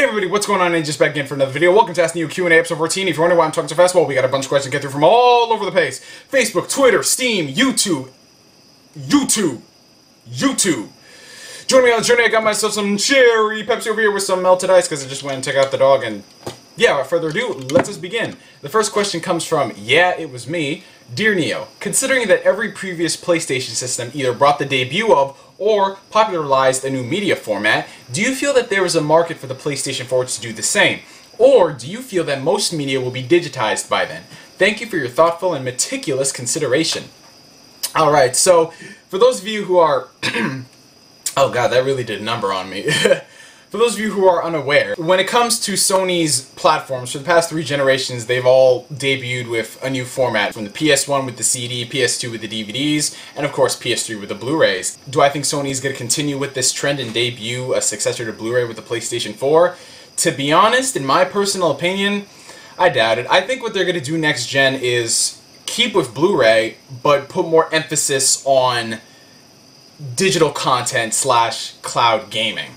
everybody, what's going on? And just back again for another video. Welcome to Ask Neo Q&A episode 14. If you're wondering why I'm talking so fast, well, we got a bunch of questions to get through from all over the place. Facebook, Twitter, Steam, YouTube. Joining me on the journey, I got myself some cherry Pepsi over here with some melted ice because I just went and took out the dog. And yeah, without further ado, let us begin. The first question comes from, yeah, it was me. Dear Neo, considering that every previous PlayStation system either brought the debut of or popularized a new media format, do you feel that there is a market for the PlayStation 4 to do the same? Or do you feel that most media will be digitized by then? Thank you for your thoughtful and meticulous consideration. Alright, so for those of you who are... oh god, that really did a number on me. For those of you who are unaware, when it comes to Sony's platforms, for the past 3 generations, they've all debuted with a new format. From the PS1 with the CD, PS2 with the DVDs, and of course PS3 with the Blu-rays. Do I think Sony's going to continue with this trend and debut a successor to Blu-ray with the PlayStation 4? To be honest, in my personal opinion, I doubt it. I think what they're going to do next gen is keep with Blu-ray, but put more emphasis on digital content / cloud gaming.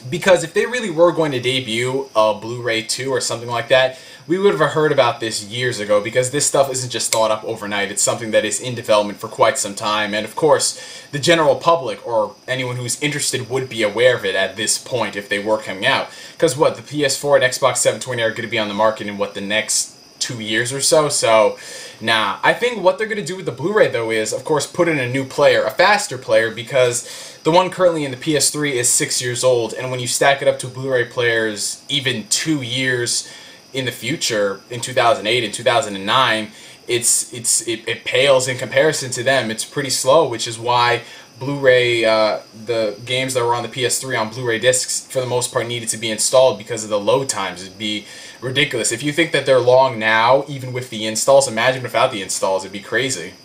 Because if they really were going to debut a Blu-ray 2 or something like that, we would have heard about this years ago, because this stuff isn't just thought up overnight. It's something that is in development for quite some time, and of course, the general public, or anyone who's interested, would be aware of it at this point if they were coming out. Because what, the PS4 and Xbox 720 are going to be on the market in, what, the next 2 years or so? So, nah. I think what they're going to do with the Blu-ray, though, is, of course, put in a new player, a faster player, because the one currently in the PS3 is 6 years old, and when you stack it up to Blu-ray players even 2 years in the future, in 2008 and 2009, it pales in comparison to them. It's pretty slow, which is why Blu-ray, the games that were on the PS3 on Blu-ray discs, for the most part, needed to be installed because of the load times. It'd be ridiculous. If you think that they're long now, even with the installs, imagine without the installs. It'd be crazy.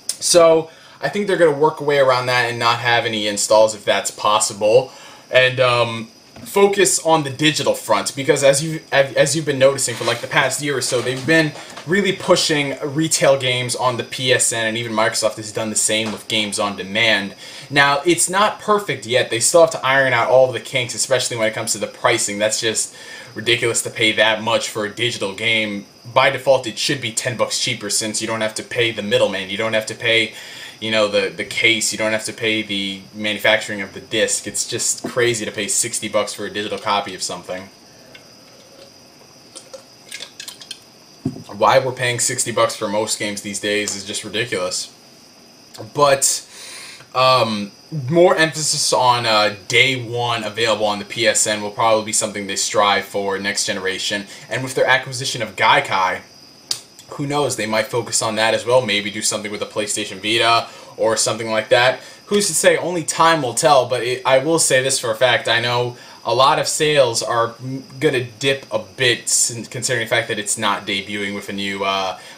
So I think they're going to work a way around that and not have any installs if that's possible, and focus on the digital front, because as you've been noticing for like the past year or so, they've been really pushing retail games on the PSN, and even Microsoft has done the same with games on demand. Now, it's not perfect yet. They still have to iron out all of the kinks, especially when it comes to the pricing. That's just ridiculous to pay that much for a digital game. By default, it should be $10 cheaper, since you don't have to pay the middleman. You don't have to pay, you know, the case. You don't have to pay the manufacturing of the disc. It's just crazy to pay $60 for a digital copy of something. Why we're paying $60 for most games these days is just ridiculous. But more emphasis on day one available on the PSN will probably be something they strive for next generation. And with their acquisition of Kai, who knows, they might focus on that as well. Maybe do something with a PlayStation Vita or something like that. Who's to say? Only time will tell. But I will say this for a fact. I know a lot of sales are going to dip a bit, considering the fact that it's not debuting with a new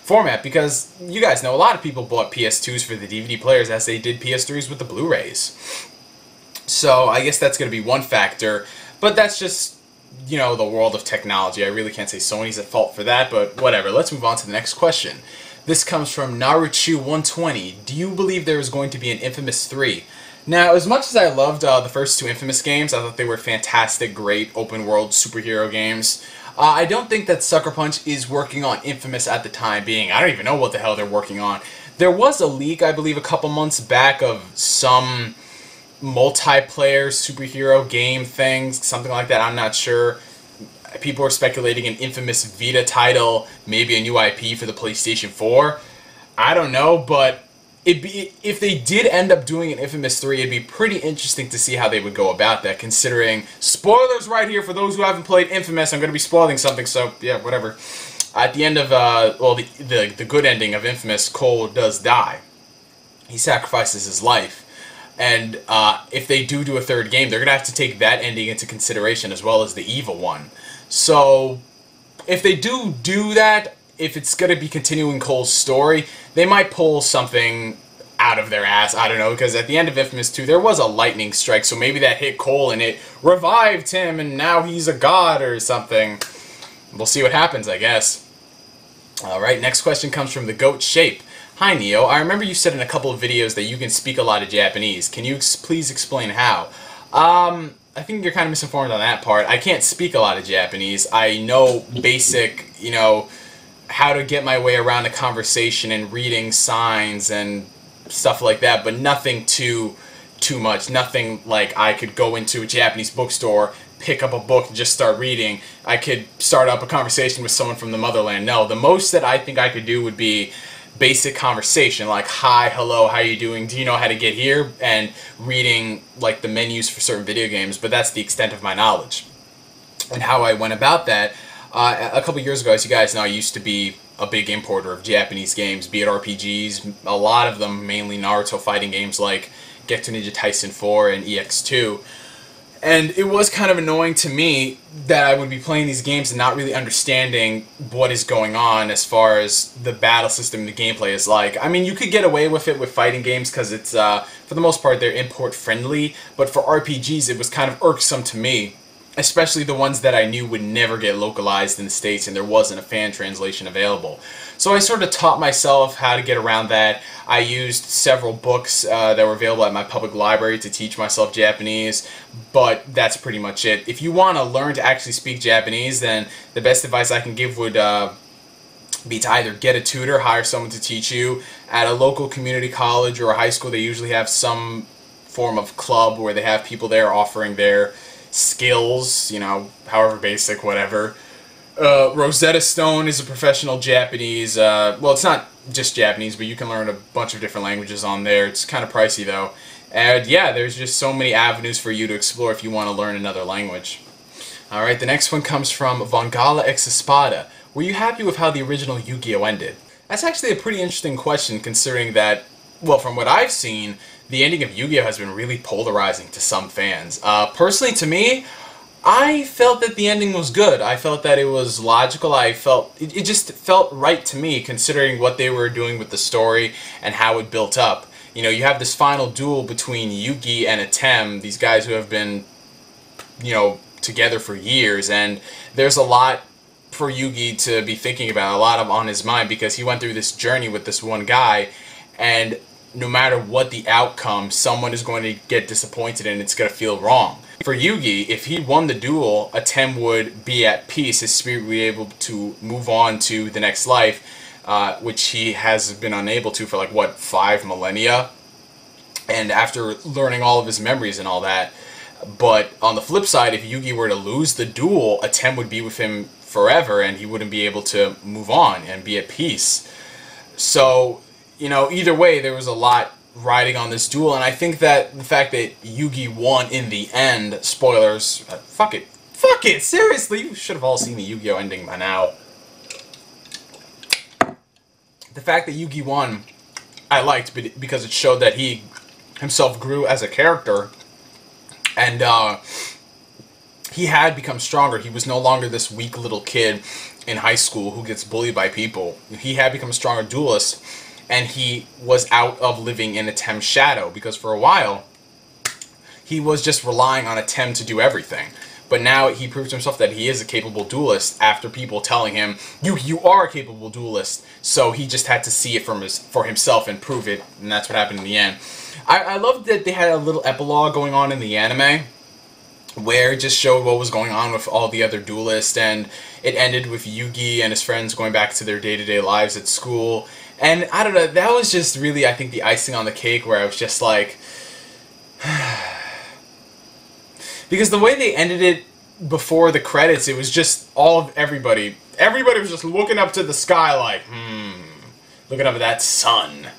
format. Because you guys know a lot of people bought PS2s for the DVD players as they did PS3s with the Blu-rays. So I guess that's going to be one factor. But that's just, you know, the world of technology. I really can't say Sony's at fault for that, but whatever. Let's move on to the next question. This comes from Naruto120. Do you believe there is going to be an Infamous 3? Now, as much as I loved the first 2 Infamous games, I thought they were fantastic, great open-world superhero games, I don't think that Sucker Punch is working on Infamous at the time being. I don't even know what the hell they're working on. There was a leak, I believe, a couple months back of some multiplayer superhero game things, something like that. I'm not sure. People are speculating an Infamous Vita title, maybe a new IP for the PlayStation 4. I don't know, but if they did end up doing an Infamous 3, it'd be pretty interesting to see how they would go about that, considering, spoilers right here for those who haven't played Infamous. I'm going to be spoiling something, so yeah, whatever. At the end of, well, the good ending of Infamous, Cole does die. He sacrifices his life. And if they do a third game, they're going to have to take that ending into consideration as well as the evil one. So, if they do that, if it's going to be continuing Cole's story, they might pull something out of their ass. I don't know, because at the end of Infamous 2, there was a lightning strike, so maybe that hit Cole and it revived him, and now he's a god or something. We'll see what happens, I guess. Alright, next question comes from the Goat Shape. Hi Neo, I remember you said in a couple of videos that you can speak a lot of Japanese. Can you please explain how? I think you're kind of misinformed on that part. I can't speak a lot of Japanese. I know basic, you know, how to get my way around a conversation and reading signs and stuff like that, but nothing too much. Nothing like I could go into a Japanese bookstore, pick up a book and just start reading. I could start up a conversation with someone from the motherland. No, the most that I think I could do would be basic conversation, like hi, hello, how you doing, do you know how to get here, and reading like the menus for certain video games, but that's the extent of my knowledge. And how I went about that, a couple years ago, as you guys know, I used to be a big importer of Japanese games, be it RPGs, a lot of them mainly Naruto fighting games like Get to Ninja Tyson 4 and EX2. And it was kind of annoying to me that I would be playing these games and not really understanding what is going on as far as the battle system and the gameplay is like. I mean, you could get away with it with fighting games because it's, for the most part, they're import friendly. But for RPGs, it was kind of irksome to me, especially the ones that I knew would never get localized in the States and there wasn't a fan translation available. So I sort of taught myself how to get around that. I used several books that were available at my public library to teach myself Japanese, but that's pretty much it. If you want to learn to actually speak Japanese, then the best advice I can give would be to either get a tutor, hire someone to teach you. At a local community college or a high school, they usually have some form of club where they have people there offering their skills, you know, however basic, whatever. Rosetta Stone is a professional Japanese, well, it's not just Japanese, but you can learn a bunch of different languages on there. It's kind of pricey, though. And yeah, there's just so many avenues for you to explore if you want to learn another language. Alright, the next one comes from Vongala X Espada. Were you happy with how the original Yu-Gi-Oh! Ended? That's actually a pretty interesting question, considering that, well, from what I've seen, the ending of Yu-Gi-Oh! Has been really polarizing to some fans. Personally, to me, I felt that the ending was good. I felt that it was logical. I felt it just felt right to me, considering what they were doing with the story and how it built up. You know, you have this final duel between Yugi and Atem, these guys who have been, you know, together for years, and there's a lot for Yugi to be thinking about, a lot on his mind, because he went through this journey with this one guy, and no matter what the outcome, someone is going to get disappointed and it's going to feel wrong. For Yugi, if he won the duel, Atem would be at peace, his spirit would be able to move on to the next life, which he has been unable to for like, what, 5 millennia? And after learning all of his memories and all that. But on the flip side, if Yugi were to lose the duel, Atem would be with him forever and he wouldn't be able to move on and be at peace. So, you know, either way, there was a lot riding on this duel, and I think that the fact that Yugi won in the end, spoilers, fuck it, seriously, you should have all seen the Yu-Gi-Oh! Ending by now. The fact that Yugi won, I liked, because it showed that he himself grew as a character, and he had become stronger. He was no longer this weak little kid in high school who gets bullied by people. He had become a stronger duelist, and he was out of living in Atem's shadow, because for a while, he was just relying on Atem to do everything. But now he proved to himself that he is a capable duelist after people telling him, you are a capable duelist. So he just had to see it for himself and prove it, and that's what happened in the end. I loved that they had a little epilogue going on in the anime, where it just showed what was going on with all the other duelists, and it ended with Yugi and his friends going back to their day-to-day lives at school. And I don't know, that was just really, I think, the icing on the cake, where I was just like... because the way they ended it before the credits, it was just all of everybody. Everybody was just looking up to the sky like, looking up at that sun.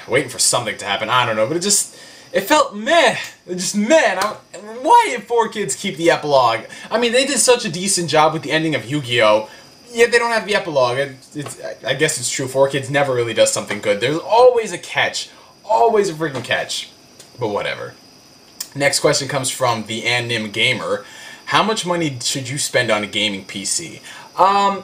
Waiting for something to happen, I don't know, but it felt meh. Just meh. Why did 4Kids keep the epilogue? I mean, they did such a decent job with the ending of Yu-Gi-Oh! Yet they don't have the epilogue. I guess it's true, 4Kids never really does something good. There's always a catch. Always a freaking catch. But whatever. Next question comes from the Anim Gamer. How much money should you spend on a gaming PC?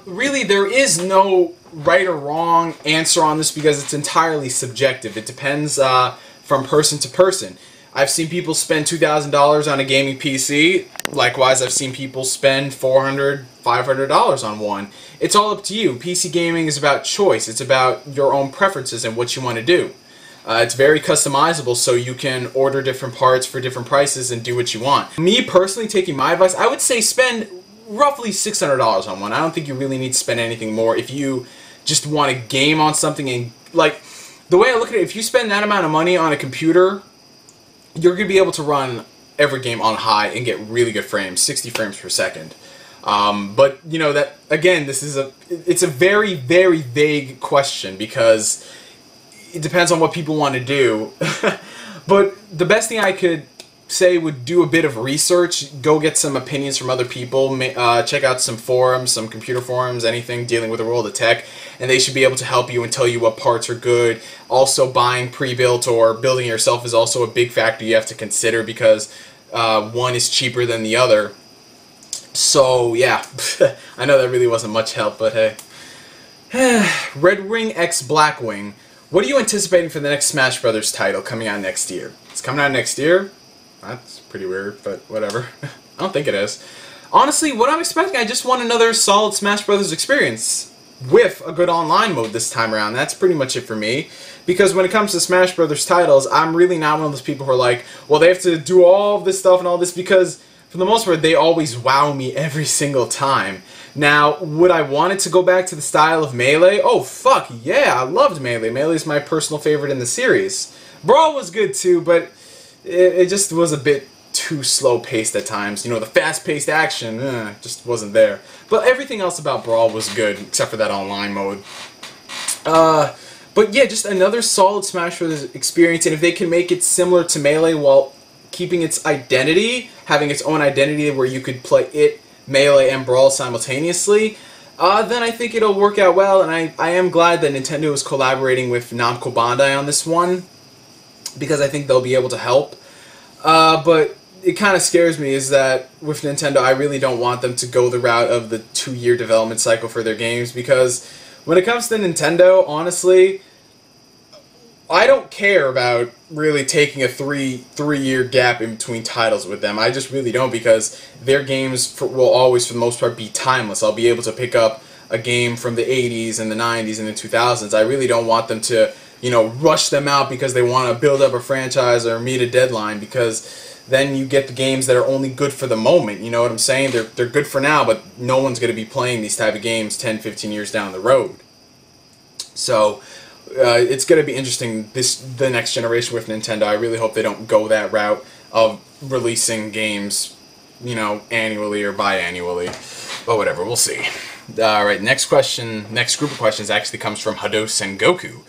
Really, there is no right or wrong answer on this, because it's entirely subjective. It depends from person to person. I've seen people spend $2,000 on a gaming PC. Likewise, I've seen people spend $400, $500 on one. It's all up to you. PC gaming is about choice. It's about your own preferences and what you want to do. It's very customizable, so you can order different parts for different prices and do what you want. Me personally, taking my advice, I would say spend roughly $600 on one. I don't think you really need to spend anything more if you just want to game on something. And like, the way I look at it, if you spend that amount of money on a computer, you're going to be able to run every game on high and get really good frames, 60 frames per second. But, you know, that, again, it's a very, very vague question because it depends on what people want to do. But the best thing I could say would do a bit of research, go get some opinions from other people, check out some forums, some computer forums, anything dealing with the world of tech, and they should be able to help you and tell you what parts are good. Also, buying pre-built or building it yourself is also a big factor you have to consider because one is cheaper than the other. So, yeah, I know that really wasn't much help, but hey. Red Wing x Blackwing. What are you anticipating for the next Smash Brothers title coming out next year? It's coming out next year? That's pretty weird, but whatever. I don't think it is. Honestly, what I'm expecting, I just want another solid Smash Brothers experience with a good online mode this time around. That's pretty much it for me. Because when it comes to Smash Brothers titles, I'm really not one of those people who are like, well, they have to do all of this stuff and all this, because for the most part, they always wow me every single time. Now, would I want it to go back to the style of Melee? Oh, fuck, yeah, I loved Melee. Melee is my personal favorite in the series. Brawl was good too, but it just was a bit too slow-paced at times. You know, the fast-paced action just wasn't there. But everything else about Brawl was good, except for that online mode. But yeah, just another solid Smash Bros. Experience, and if they can make it similar to Melee while keeping its identity, having its own identity where you could play it, Melee, and Brawl simultaneously, then I think it'll work out well, and I am glad that Nintendo is collaborating with Namco Bandai on this one, because I think they'll be able to help. But it kind of scares me is that with Nintendo, I really don't want them to go the route of the 2-year development cycle for their games, because when it comes to Nintendo, honestly, I don't care about really taking a three-year gap in between titles with them. I just really don't, because their games will always, for the most part, be timeless. I'll be able to pick up a game from the 80s and the 90s and the 2000s. I really don't want them to, you know, rush them out because they want to build up a franchise or meet a deadline, because then you get the games that are only good for the moment. You know what I'm saying? They're good for now, but no one's going to be playing these type of games 10, 15 years down the road. So it's going to be interesting the next generation with Nintendo. I really hope they don't go that route of releasing games, you know, annually or biannually. But whatever, we'll see. Alright, next question, next group of questions actually comes from Hado Sengoku.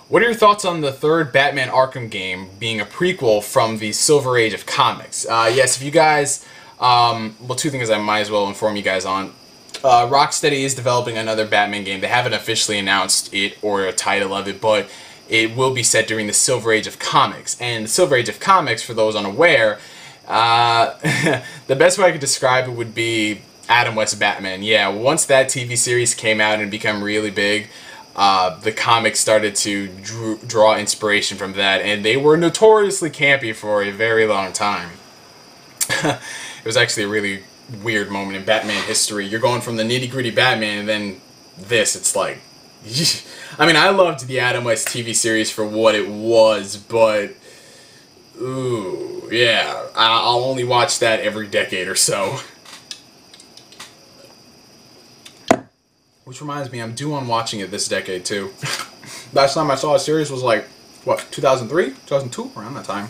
What are your thoughts on the third Batman Arkham game being a prequel from the Silver Age of comics? Yes, if you guys, well, two things I might as well inform you guys on. Rocksteady is developing another Batman game. They haven't officially announced it or a title of it, but it will be set during the Silver Age of comics. And the Silver Age of comics, for those unaware, the best way I could describe it would be Adam West Batman. Yeah, once that TV series came out and became really big, the comics started to draw inspiration from that, and they were notoriously campy for a very long time. It was actually a really weird moment in Batman history. You're going from the nitty-gritty Batman, and then this, it's like... I mean, I loved the Adam West TV series for what it was, but... ooh, yeah. I'll only watch that every decade or so. Which reminds me, I'm due on watching it this decade, too. Last time I saw a series was like, what, 2003? 2002? Around that time.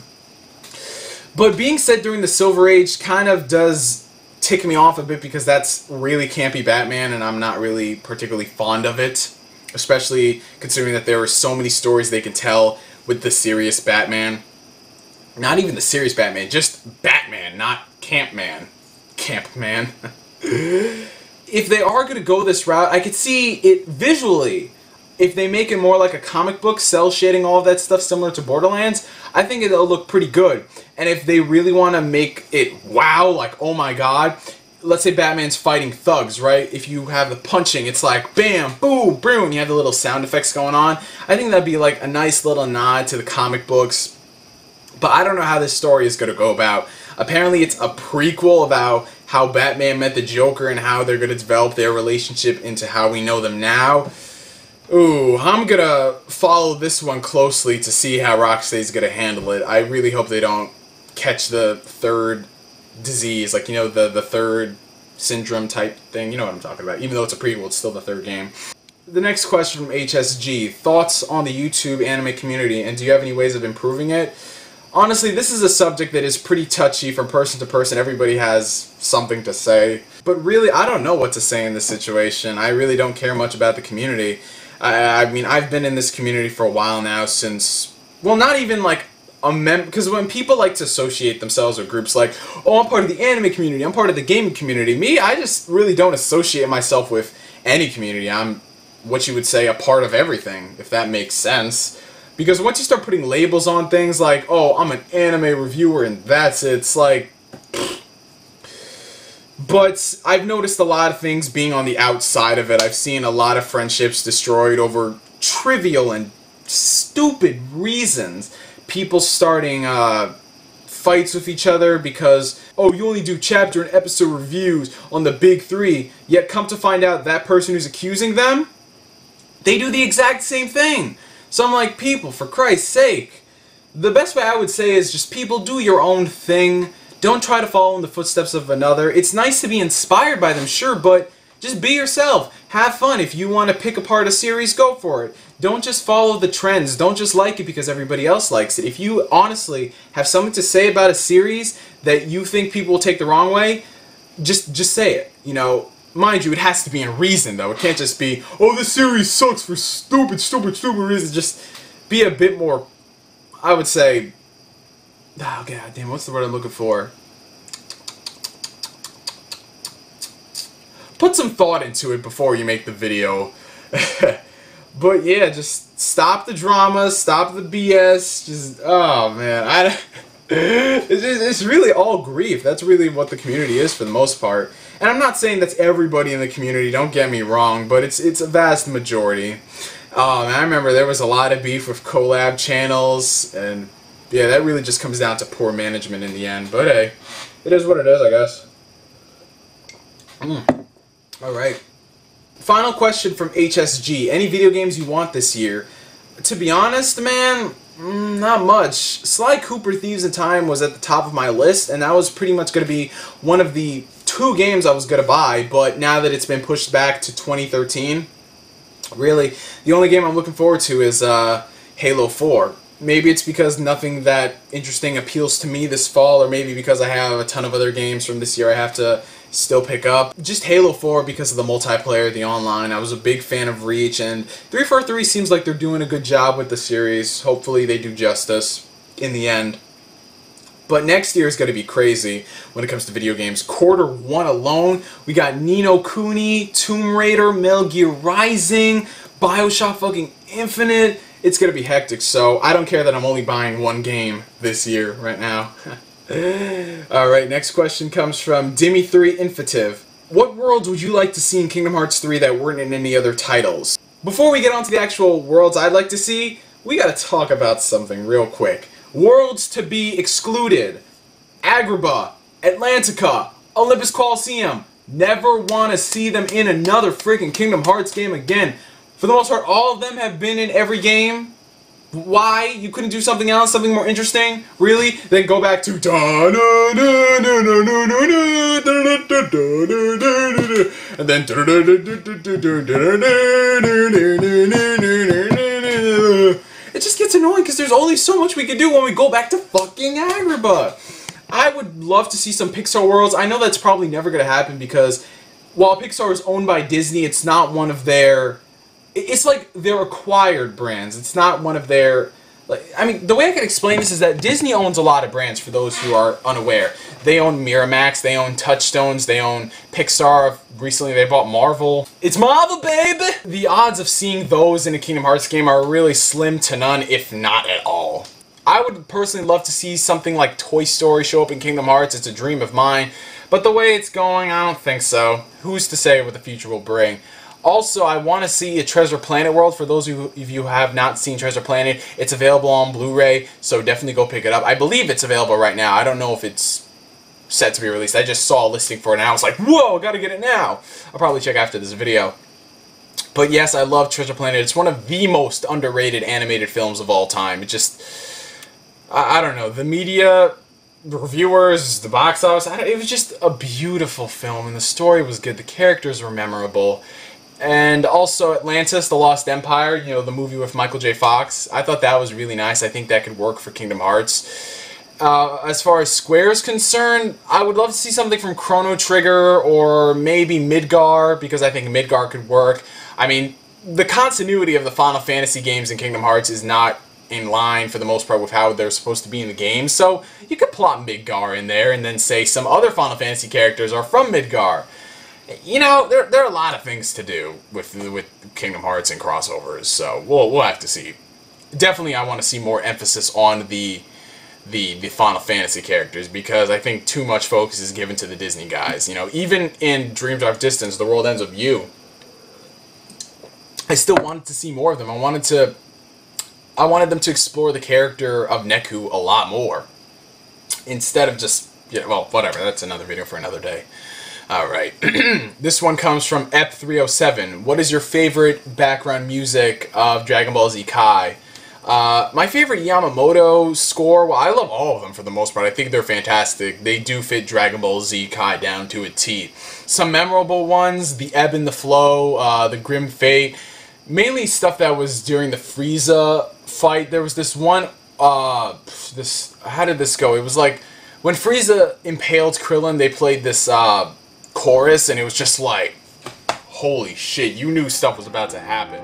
But being set during the Silver Age kind of does tick me off a bit, because that's really campy Batman, and I'm not really particularly fond of it. Especially considering that there are so many stories they can tell with the serious Batman. Not even the serious Batman, just Batman, not Campman. Campman. If they are going to go this route, I could see it visually. If they make it more like a comic book, cell shading, all of that stuff similar to Borderlands, I think it'll look pretty good. And if they really want to make it wow, like, oh my god, let's say Batman's fighting thugs, right? If you have the punching, it's like bam, boom, boom, you have the little sound effects going on. I think that'd be like a nice little nod to the comic books. But I don't know how this story is going to go about. Apparently it's a prequel about how Batman met the Joker and how they're going to develop their relationship into how we know them now. Ooh, I'm gonna follow this one closely to see how Rocksteady's gonna handle it. I really hope they don't catch the third disease, like, you know, the third syndrome type thing. You know what I'm talking about. Even though it's a prequel, it's still the third game. The next question from HSG. Thoughts on the YouTube anime community, and do you have any ways of improving it? Honestly, this is a subject that is pretty touchy from person to person. Everybody has something to say. But really, I don't know what to say in this situation. I really don't care much about the community. I mean, I've been in this community for a while now since, well, not even like because when people like to associate themselves with groups like, oh, I'm part of the anime community, I'm part of the gaming community. Me, I just really don't associate myself with any community. I'm, what you would say, a part of everything, if that makes sense. Because once you start putting labels on things like, oh, I'm an anime reviewer and that's it, it's like... But I've noticed a lot of things being on the outside of it. I've seen a lot of friendships destroyed over trivial and stupid reasons. People starting fights with each other because, oh, you only do chapter and episode reviews on the big three, yet come to find out that person who's accusing them, they do the exact same thing. So I'm like, people, for Christ's sake, the best way I would say is just, people, do your own thing. Don't try to follow in the footsteps of another. It's nice to be inspired by them, sure, but just be yourself. Have fun. If you want to pick apart a series, go for it. Don't just follow the trends. Don't just like it because everybody else likes it. If you honestly have something to say about a series that you think people will take the wrong way, just say it. You know, mind you, it has to be in reason, though. It can't just be, oh, this series sucks for stupid reasons. Just be a bit more, I would say, oh, god damn, what's the word I'm looking for? Put some thought into it before you make the video. But yeah, just stop the drama, stop the BS, just, oh man, it's really all grief. That's really what the community is for the most part. And I'm not saying that's everybody in the community, don't get me wrong, but it's a vast majority. I remember there was a lot of beef with collab channels, and yeah, that really just comes down to poor management in the end. But hey, it is what it is, I guess. Alright. Final question from HSG. Any video games you want this year? To be honest, man, not much. Sly Cooper Thieves in Time was at the top of my list, and that was pretty much going to be one of the 2 games I was going to buy, but now that it's been pushed back to 2013, really, the only game I'm looking forward to is Halo 4. Maybe it's because nothing that interesting appeals to me this fall, or maybe because I have a ton of other games from this year I have to still pick up. Just Halo 4 because of the multiplayer, the online. I was a big fan of Reach, and 343 seems like they're doing a good job with the series. Hopefully they do justice in the end. But next year is going to be crazy when it comes to video games. Quarter 1 alone, we got Ni no Kuni, Tomb Raider, Metal Gear Rising, Bioshock fucking Infinite. It's going to be hectic, so I don't care that I'm only buying 1 game this year right now. Alright, next question comes from Dimmy3 Infative. What worlds would you like to see in Kingdom Hearts 3 that weren't in any other titles? Before we get on to the actual worlds I'd like to see, we gotta talk about something real quick. Worlds to be excluded. Agrabah, Atlantica, Olympus Coliseum. Never want to see them in another freaking Kingdom Hearts game again. For the most part, all of them have been in every game. Why? You couldn't do something else, something more interesting? Really? Then go back to and then it just gets annoying because there's only so much we can do when we go back to fucking Agrabah. I would love to see some Pixar worlds. I know that's probably never going to happen because while Pixar is owned by Disney, it's not one of their... It's like they're acquired brands. It's not one of their... Like, I mean, the way I can explain this is that Disney owns a lot of brands, for those who are unaware. They own Miramax, they own Touchstones, they own Pixar. Recently they bought Marvel. It's Marvel, baby! The odds of seeing those in a Kingdom Hearts game are really slim to none, if not at all. I would personally love to see something like Toy Story show up in Kingdom Hearts. It's a dream of mine. But the way it's going, I don't think so. Who's to say what the future will bring? Also, I want to see a Treasure Planet world. For those of you who have not seen Treasure Planet, it's available on Blu-ray, so definitely go pick it up. I believe it's available right now. I don't know if it's set to be released. I just saw a listing for it and I was like, whoa, I gotta get it now. I'll probably check after this video. But yes, I love Treasure Planet. It's one of the most underrated animated films of all time. It just, I don't know, the media, the reviewers, the box office, it was just a beautiful film, and the story was good. The characters were memorable. And also Atlantis, The Lost Empire, you know, the movie with Michael J. Fox. I thought that was really nice. I think that could work for Kingdom Hearts. As far as Square is concerned, I would love to see something from Chrono Trigger or maybe Midgar, because I think Midgar could work. I mean, the continuity of the Final Fantasy games in Kingdom Hearts is not in line for the most part with how they're supposed to be in the game, so you could plot Midgar in there and then say some other Final Fantasy characters are from Midgar. You know, there are a lot of things to do with Kingdom Hearts and crossovers, so we'll have to see. Definitely, I want to see more emphasis on the Final Fantasy characters, because I think too much focus is given to the Disney guys. You know, even in Dream Drive Distance, The World Ends With You, I still wanted to see more of them. I wanted them to explore the character of Neku a lot more, instead of just, yeah, well, whatever. That's another video for another day. Alright, this one comes from Ep307. What is your favorite background music of Dragon Ball Z Kai? My favorite Yamamoto score, well, I love all of them for the most part. I think they're fantastic. They do fit Dragon Ball Z Kai down to a T. Some memorable ones, the Ebb and the Flow, the Grim Fate, mainly stuff that was during the Frieza fight. There was this one, how did this go? It was like, when Frieza impaled Krillin, they played this, chorus, and it was just like, holy shit, you knew stuff was about to happen.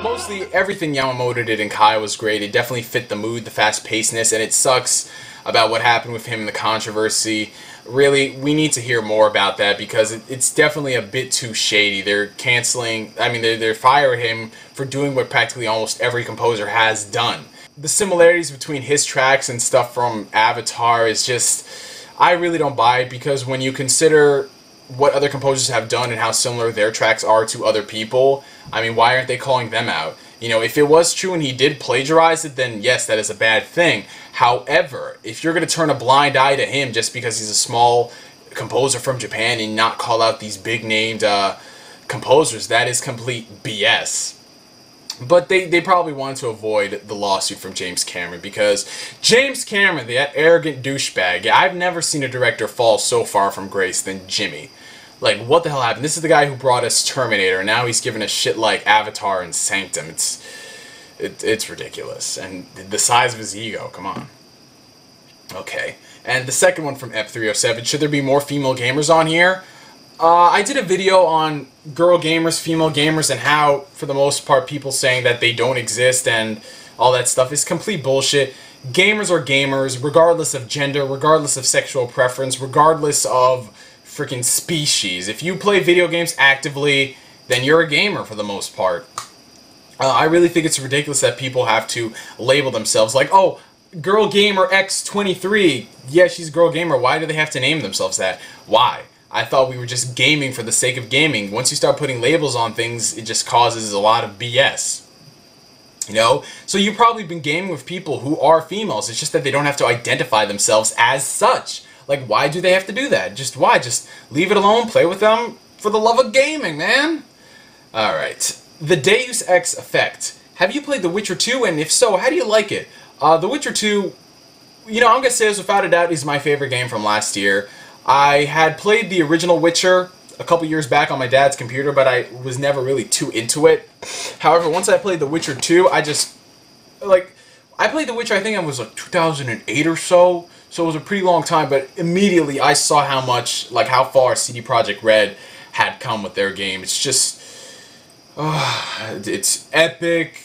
Mostly everything Yamamoto did in Kai was great. It definitely fit the mood, the fast-pacedness, and it sucks about what happened with him in the controversy. Really, we need to hear more about that, because it's definitely a bit too shady. They're canceling, I mean, they're firing him for doing what practically almost every composer has done. The similarities between his tracks and stuff from Avatar is just, I really don't buy it, because when you consider what other composers have done and how similar their tracks are to other people, I mean, why aren't they calling them out? You know, if it was true and he did plagiarize it, then yes, that is a bad thing. However, if you're going to turn a blind eye to him just because he's a small composer from Japan and not call out these big-named composers, that is complete BS. But they probably wanted to avoid the lawsuit from James Cameron, because James Cameron, that arrogant douchebag, I've never seen a director fall so far from grace than Jimmy. Like, what the hell happened? This is the guy who brought us Terminator, and now he's giving us shit like Avatar and Sanctum. It's ridiculous. And the size of his ego, come on. Okay. And the second one from Ep307, should there be more female gamers on here? I did a video on girl gamers, female gamers, and how, for the most part, people saying that they don't exist and all that stuff is complete bullshit. Gamers are gamers, regardless of gender, regardless of sexual preference, regardless of freaking species. If you play video games actively, then you're a gamer for the most part. I really think it's ridiculous that people have to label themselves like, oh, Girl Gamer X23. Yeah, she's Girl Gamer. Why do they have to name themselves that? Why? I thought we were just gaming for the sake of gaming. Once you start putting labels on things, it just causes a lot of BS. You know? So you've probably been gaming with people who are females. It's just that they don't have to identify themselves as such. Like, why do they have to do that? Just why? Just leave it alone, play with them for the love of gaming, man. Alright. The Deus Ex Effect. Have you played The Witcher 2? And if so, how do you like it? The Witcher 2, you know, I'm going to say this without a doubt, is my favorite game from last year. I had played the original Witcher a couple years back on my dad's computer, but I was never really too into it. However, once I played The Witcher 2, I played The Witcher, I think it was like 2008 or so. So it was a pretty long time, but immediately I saw how much, like how far CD Projekt Red had come with their game. It's just, it's epic.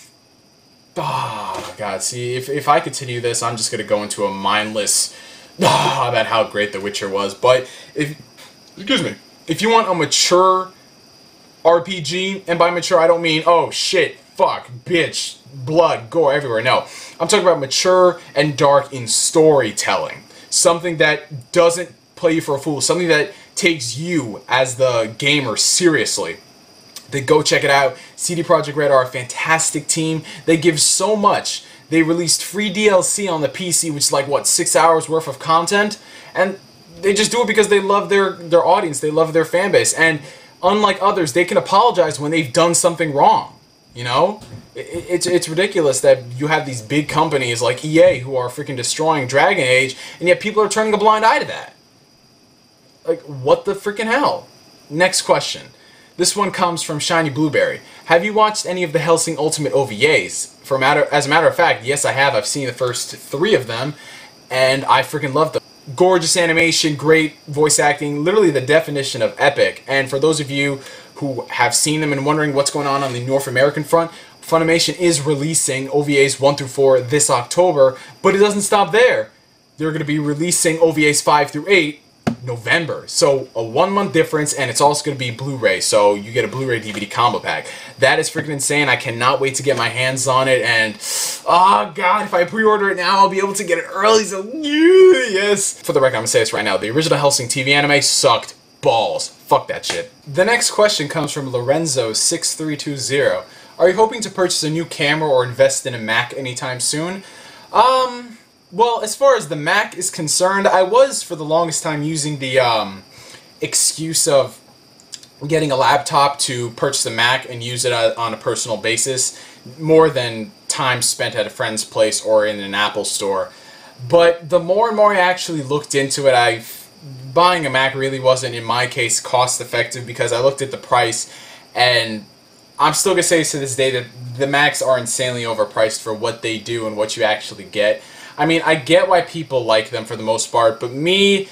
Oh, God, see, if I continue this, I'm just going to go into a mindless about how great The Witcher was. But if you want a mature RPG, and by mature I don't mean, oh shit, fuck, bitch, blood, gore everywhere. No, I'm talking about mature and dark in storytelling. Something that doesn't play you for a fool. Something that takes you as the gamer seriously. Then go check it out. CD Projekt Red are a fantastic team. They give so much. They released free DLC on the PC, which is like, what, 6 hours worth of content? And they just do it because they love their audience. They love their fan base. And unlike others, they can apologize when they've done something wrong. You know? It's ridiculous that you have these big companies like EA who are freaking destroying Dragon Age, and yet people are turning a blind eye to that. Like, what the freaking hell? Next question. This one comes from Shiny Blueberry. Have you watched any of the Hellsing Ultimate OVAs? As a matter of fact, yes I have. I've seen the first 3 of them, and I freaking love them. Gorgeous animation, great voice acting, literally the definition of epic. And for those of you who have seen them and wondering what's going on the North American front, Funimation is releasing OVAs 1 through 4 this October, but it doesn't stop there. They're going to be releasing OVAs 5 through 8 November. So a 1-month difference, and it's also going to be Blu-ray, so you get a Blu-ray DVD combo pack. That is freaking insane. I cannot wait to get my hands on it, and oh god, if I pre-order it now, I'll be able to get it early, so yes. For the record, I'm going to say this right now. The original Hellsing TV anime sucked balls. Fuck that shit. The next question comes from Lorenzo6320. Are you hoping to purchase a new camera or invest in a Mac anytime soon? Well, as far as the Mac is concerned, I was for the longest time using the excuse of getting a laptop to purchase a Mac and use it on a personal basis, more than time spent at a friend's place or in an Apple store. But the more and more I actually looked into it, buying a Mac really wasn't, in my case, cost effective, because I looked at the price, and I'm still going to say to this day that the Macs are insanely overpriced for what they do and what you actually get. I mean, I get why people like them for the most part, but me,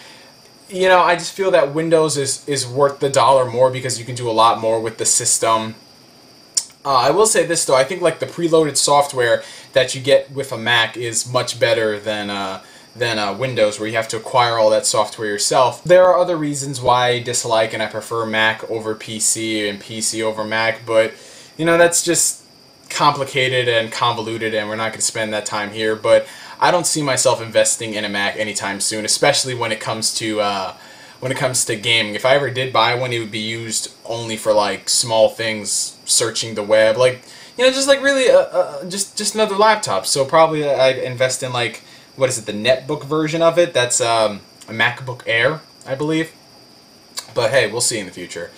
you know, I just feel that Windows is worth the dollar more because you can do a lot more with the system. I will say this though, I think like the preloaded software that you get with a Mac is much better than Windows, where you have to acquire all that software yourself. There are other reasons why I dislike and I prefer Mac over PC and PC over Mac, but you know, that's just complicated and convoluted, and we're not going to spend that time here. But I don't see myself investing in a Mac anytime soon, especially when it comes to gaming. If I ever did buy one, it would be used only for like small things, searching the web, like, you know, just like really just another laptop. So probably I'd invest in, like, what is it, the netbook version of it? That's a MacBook Air, I believe. But hey, we'll see in the future.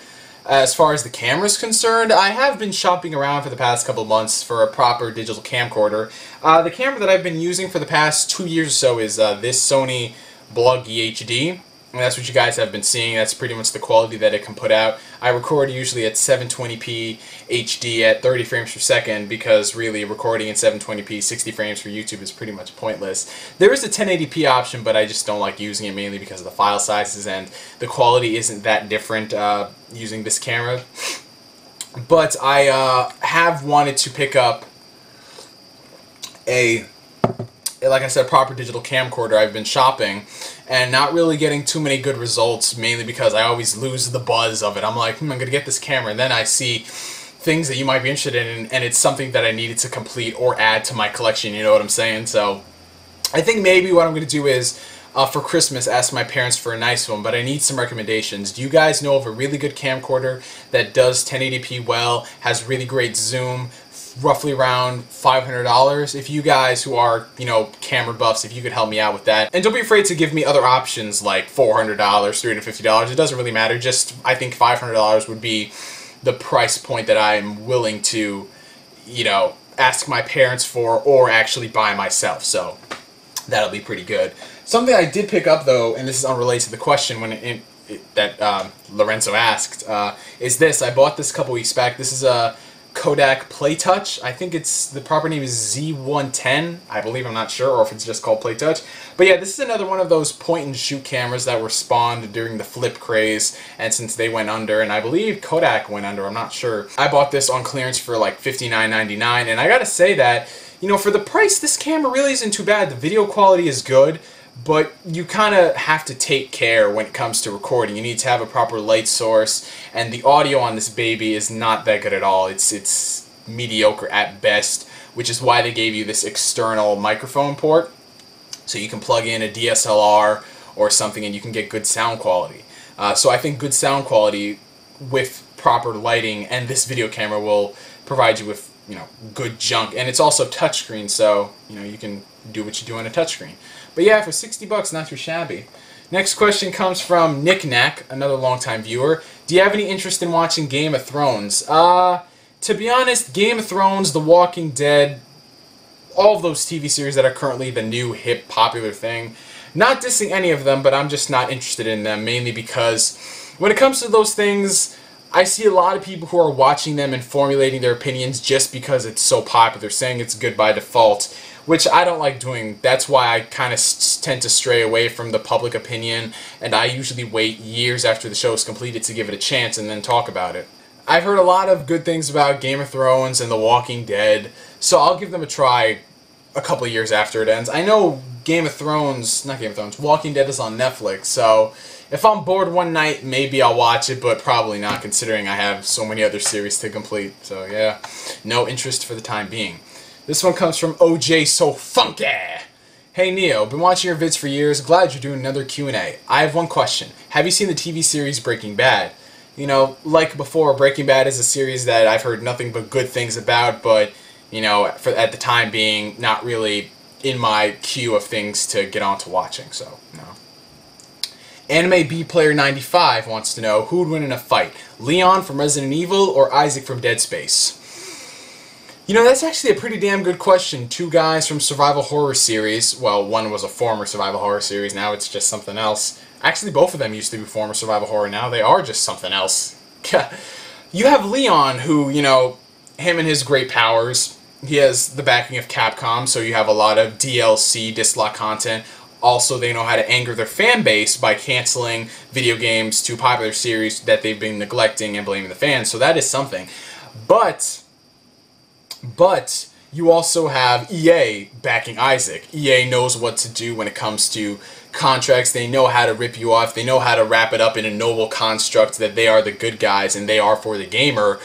As far as the camera's concerned, I have been shopping around for the past couple months for a proper digital camcorder. The camera that I've been using for the past 2 years or so is this Sony Bloggy HD. And that's what you guys have been seeing. That's pretty much the quality that it can put out. I record usually at 720p HD at 30 frames per second, because really recording in 720p 60 frames for YouTube is pretty much pointless. There is a 1080p option, but I just don't like using it, mainly because of the file sizes, and the quality isn't that different using this camera. But I have wanted to pick up a, like I said, proper digital camcorder. I've been shopping and not really getting too many good results, mainly because I always lose the buzz of it. I'm like, I'm going to get this camera, and then I see things that you might be interested in, and it's something that I needed to complete or add to my collection, you know what I'm saying? So I think maybe what I'm going to do is, for Christmas, ask my parents for a nice one, but I need some recommendations. Do you guys know of a really good camcorder that does 1080p well, has really great zoom, roughly around $500? If you guys who are, you know, camera buffs, if you could help me out with that. And don't be afraid to give me other options like $400, $350. It doesn't really matter. Just, I think $500 would be the price point that I'm willing to, you know, ask my parents for or actually buy myself. So that'll be pretty good. Something I did pick up though, and this is unrelated to the question that Lorenzo asked, is this. I bought this a couple weeks back. This is a Kodak PlayTouch. I think it's, the proper name is Z110, I believe. I'm not sure, or if it's just called PlayTouch. But yeah, this is another one of those point-and-shoot cameras that were spawned during the flip craze, and since they went under, and I believe Kodak went under, I'm not sure. I bought this on clearance for like $59.99, and I gotta say that, you know, for the price, this camera really isn't too bad. The video quality is good, but you kind of have to take care when it comes to recording. You need to have a proper light source, and the audio on this baby is not that good at all. It's mediocre at best, which is why they gave you this external microphone port, so you can plug in a DSLR or something and you can get good sound quality. So I think good sound quality with proper lighting and this video camera will provide you with, you know, good junk. And it's also touchscreen, so, you know, you can do what you do on a touchscreen. But yeah, for $60, not too shabby. Next question comes from Nick Knack, another longtime viewer. Do you have any interest in watching Game of Thrones? To be honest, Game of Thrones, The Walking Dead, all of those TV series that are currently the new, hip, popular thing. Not dissing any of them, but I'm just not interested in them, mainly because when it comes to those things, I see a lot of people who are watching them and formulating their opinions just because it's so popular, saying it's good by default, which I don't like doing. That's why I kind of tend to stray away from the public opinion, and I usually wait years after the show is completed to give it a chance and then talk about it. I've heard a lot of good things about Game of Thrones and The Walking Dead, so I'll give them a try a couple of years after it ends. I know Walking Dead is on Netflix, so if I'm bored one night, maybe I'll watch it, but probably not, considering I have so many other series to complete. So yeah, no interest for the time being. This one comes from OJ So Funky. Hey Neo, been watching your vids for years, glad you're doing another Q&A. I have one question. Have you seen the TV series Breaking Bad? You know, like before, Breaking Bad is a series that I've heard nothing but good things about, but, you know, at the time being, not really in my queue of things to get on to watching, so, no. Anime B Player 95 wants to know, who would win in a fight? Leon from Resident Evil or Isaac from Dead Space? You know, that's actually a pretty damn good question. Two guys from survival horror series. Well, one was a former survival horror series, now it's just something else. Actually, both of them used to be former survival horror, now they are just something else. You have Leon, who, you know, him and his great powers, he has the backing of Capcom, so you have a lot of DLC, dislock content. Also, they know how to anger their fan base by canceling video games to popular series that they've been neglecting and blaming the fans, so that is something. But you also have EA backing Isaac. EA knows what to do when it comes to contracts. They know how to rip you off. They know how to wrap it up in a noble construct that they are the good guys and they are for the gamer,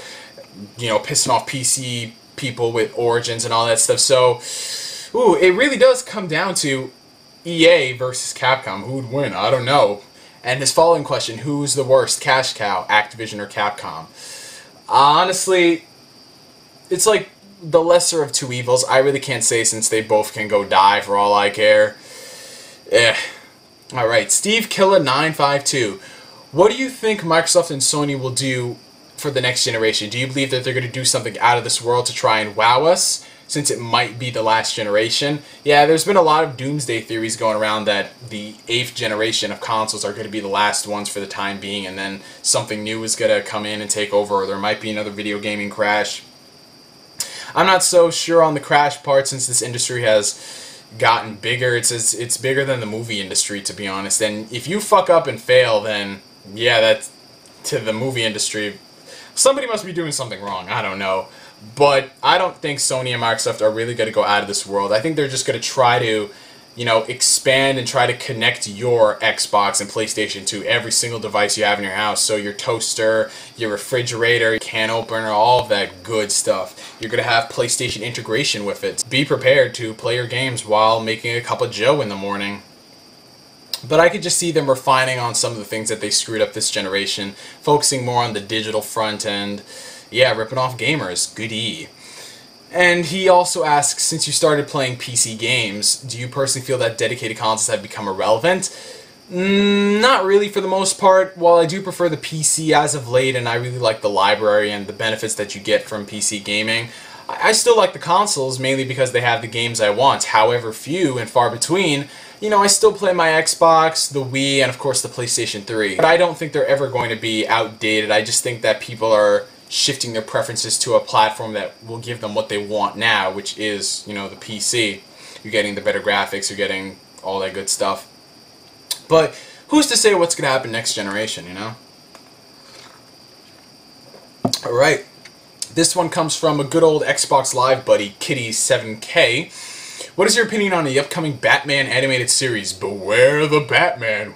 you know, pissing off PC people with Origins and all that stuff. So, ooh, it really does come down to EA versus Capcom. Who would win? I don't know. And his following question, who's the worst cash cow, Activision or Capcom? Honestly, it's like the lesser of two evils. I really can't say, since they both can go die for all I care. Alright, Steve Killer 952. What do you think Microsoft and Sony will do for the next generation? Do you believe that they're going to do something out of this world to try and wow us, since it might be the last generation? Yeah, there's been a lot of doomsday theories going around that the 8th generation of consoles are going to be the last ones for the time being, and then something new is going to come in and take over, or there might be another video gaming crash. I'm not so sure on the crash part, since this industry has gotten bigger. It's bigger than the movie industry, to be honest. And if you fuck up and fail, then yeah, that's to the movie industry. Somebody must be doing something wrong. I don't know. But I don't think Sony and Microsoft are really going to go out of this world. I think they're just going to try to, you know, expand and try to connect your Xbox and PlayStation to every single device you have in your house. So your toaster, your refrigerator, your can opener, all of that good stuff. You're going to have PlayStation integration with it. Be prepared to play your games while making a cup of joe in the morning. But I could just see them refining on some of the things that they screwed up this generation, focusing more on the digital front end. Yeah, ripping off gamers. Goodie. And he also asks, since you started playing PC games, do you personally feel that dedicated consoles have become irrelevant? Not really, for the most part. While I do prefer the PC as of late, and I really like the library and the benefits that you get from PC gaming, I still like the consoles, mainly because they have the games I want. However few and far between, you know, I still play my Xbox, the Wii, and of course the PlayStation 3. But I don't think they're ever going to be outdated. I just think that people are shifting their preferences to a platform that will give them what they want now, which is, you know, the PC. You're getting the better graphics, you're getting all that good stuff. But who's to say what's going to happen next generation, you know? Alright. This one comes from a good old Xbox Live buddy, Kitty7K. What is your opinion on the upcoming Batman animated series, Beware the Batman?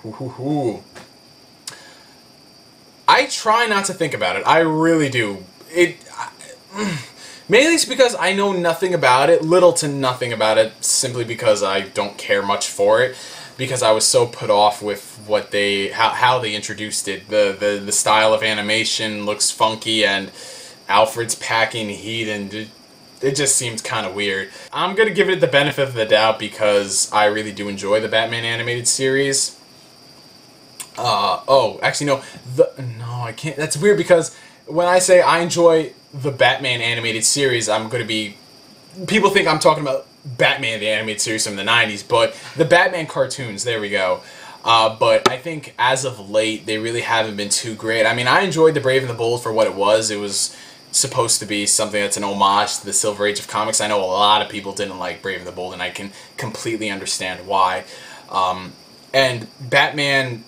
I try not to think about it. I really do. Mainly it's because I know nothing about it, little to nothing about it, simply because I don't care much for it. Because I was so put off with what how they introduced it. The style of animation looks funky, and Alfred's packing heat, and it just seems kind of weird. I'm gonna give it the benefit of the doubt because I really do enjoy the Batman animated series. Oh, actually no, I can't. That's weird because when I say I enjoy the Batman animated series, I'm gonna be. People think I'm talking about Batman the animated series from the 90s, but the Batman cartoons, there we go. But I think as of late, they really haven't been too great. I mean, I enjoyed The Brave and the Bold for what it was. It was supposed to be something that's an homage to the Silver Age of comics. I know a lot of people didn't like Brave and the Bold, and I can completely understand why. And Batman,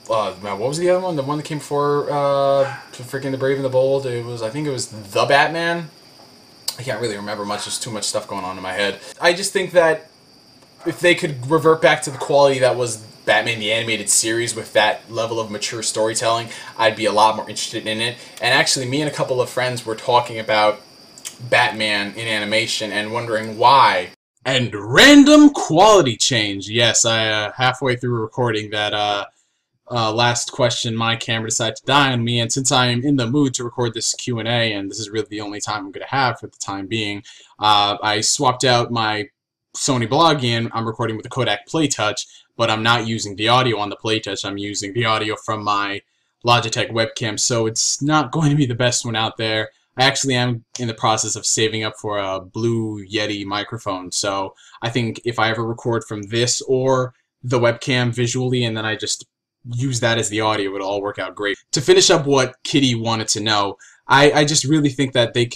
what was the other one? The one that came before freaking The Brave and the Bold? I think it was The Batman? I can't really remember much. There's too much stuff going on in my head. I just think that if they could revert back to the quality that was Batman the Animated Series with that level of mature storytelling, I'd be a lot more interested in it. And actually, me and a couple of friends were talking about Batman in animation and wondering why. And random quality change. Yes, I halfway through recording that last question, my camera decided to die on me, and since I am in the mood to record this Q&A, and this is really the only time I'm going to have for the time being, I swapped out my Sony Blogian. I'm recording with the Kodak PlayTouch, but I'm not using the audio on the PlayTouch. I'm using the audio from my Logitech webcam, so it's not going to be the best one out there. I actually am in the process of saving up for a Blue Yeti microphone, so I think if I ever record from this or the webcam visually, and then I just use that as the audio, it'll all work out great. To finish up what Kitty wanted to know, I just really think that they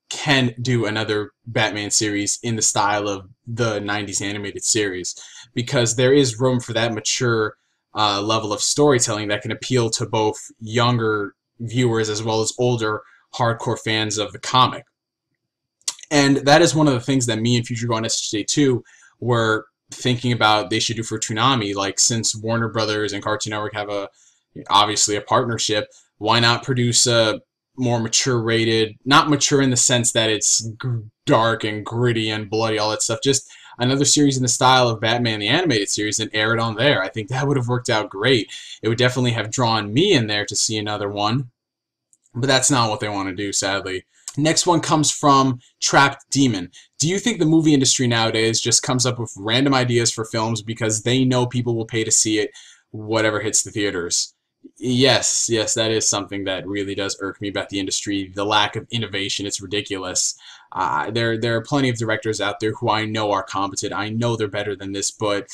can do another Batman series in the style of the 90s animated series, because there is room for that mature level of storytelling that can appeal to both younger viewers as well as older hardcore fans of the comic. And that is one of the things that me and Future Go on SJ2 were thinking about they should do for Toonami. Like, since Warner Brothers and Cartoon Network have obviously a partnership, why not produce a more mature rated, not mature in the sense that it's dark and gritty and bloody, all that stuff, just another series in the style of Batman the Animated Series and air it on there. I think that would have worked out great. It would definitely have drawn me in there to see another one, but that's not what they want to do, sadly. Next one comes from Trapped Demon. Do you think the movie industry nowadays just comes up with random ideas for films because they know people will pay to see it, whatever hits the theaters? Yes, that is something that really does irk me about the industry. The lack of innovation, it's ridiculous. There are plenty of directors out there who I know are competent. I know they're better than this, but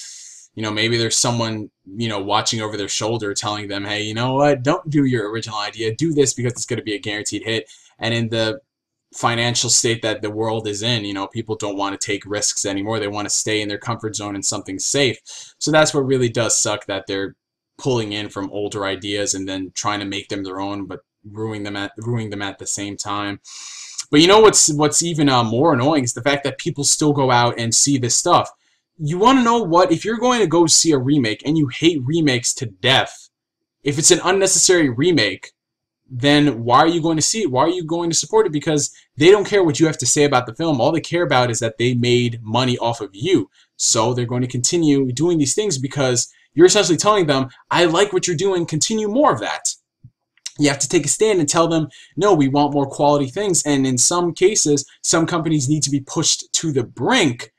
maybe there's someone, watching over their shoulder telling them, hey, you know what, don't do your original idea, do this because it's going to be a guaranteed hit. And in the financial state that the world is in, people don't want to take risks anymore. They want to stay in their comfort zone and something safe. So that's what really does suck, that they're pulling in from older ideas and then trying to make them their own, but ruining them at the same time. But what's even more annoying is the fact that people still go out and see this stuff. You want to know what? If you're going to go see a remake and you hate remakes to death, if it's an unnecessary remake, then why are you going to see it? Why are you going to support it? Because they don't care what you have to say about the film. All they care about is that they made money off of you. So they're going to continue doing these things because you're essentially telling them, I like what you're doing, continue more of that. You have to take a stand and tell them, no, we want more quality things. And in some cases, some companies need to be pushed to the brink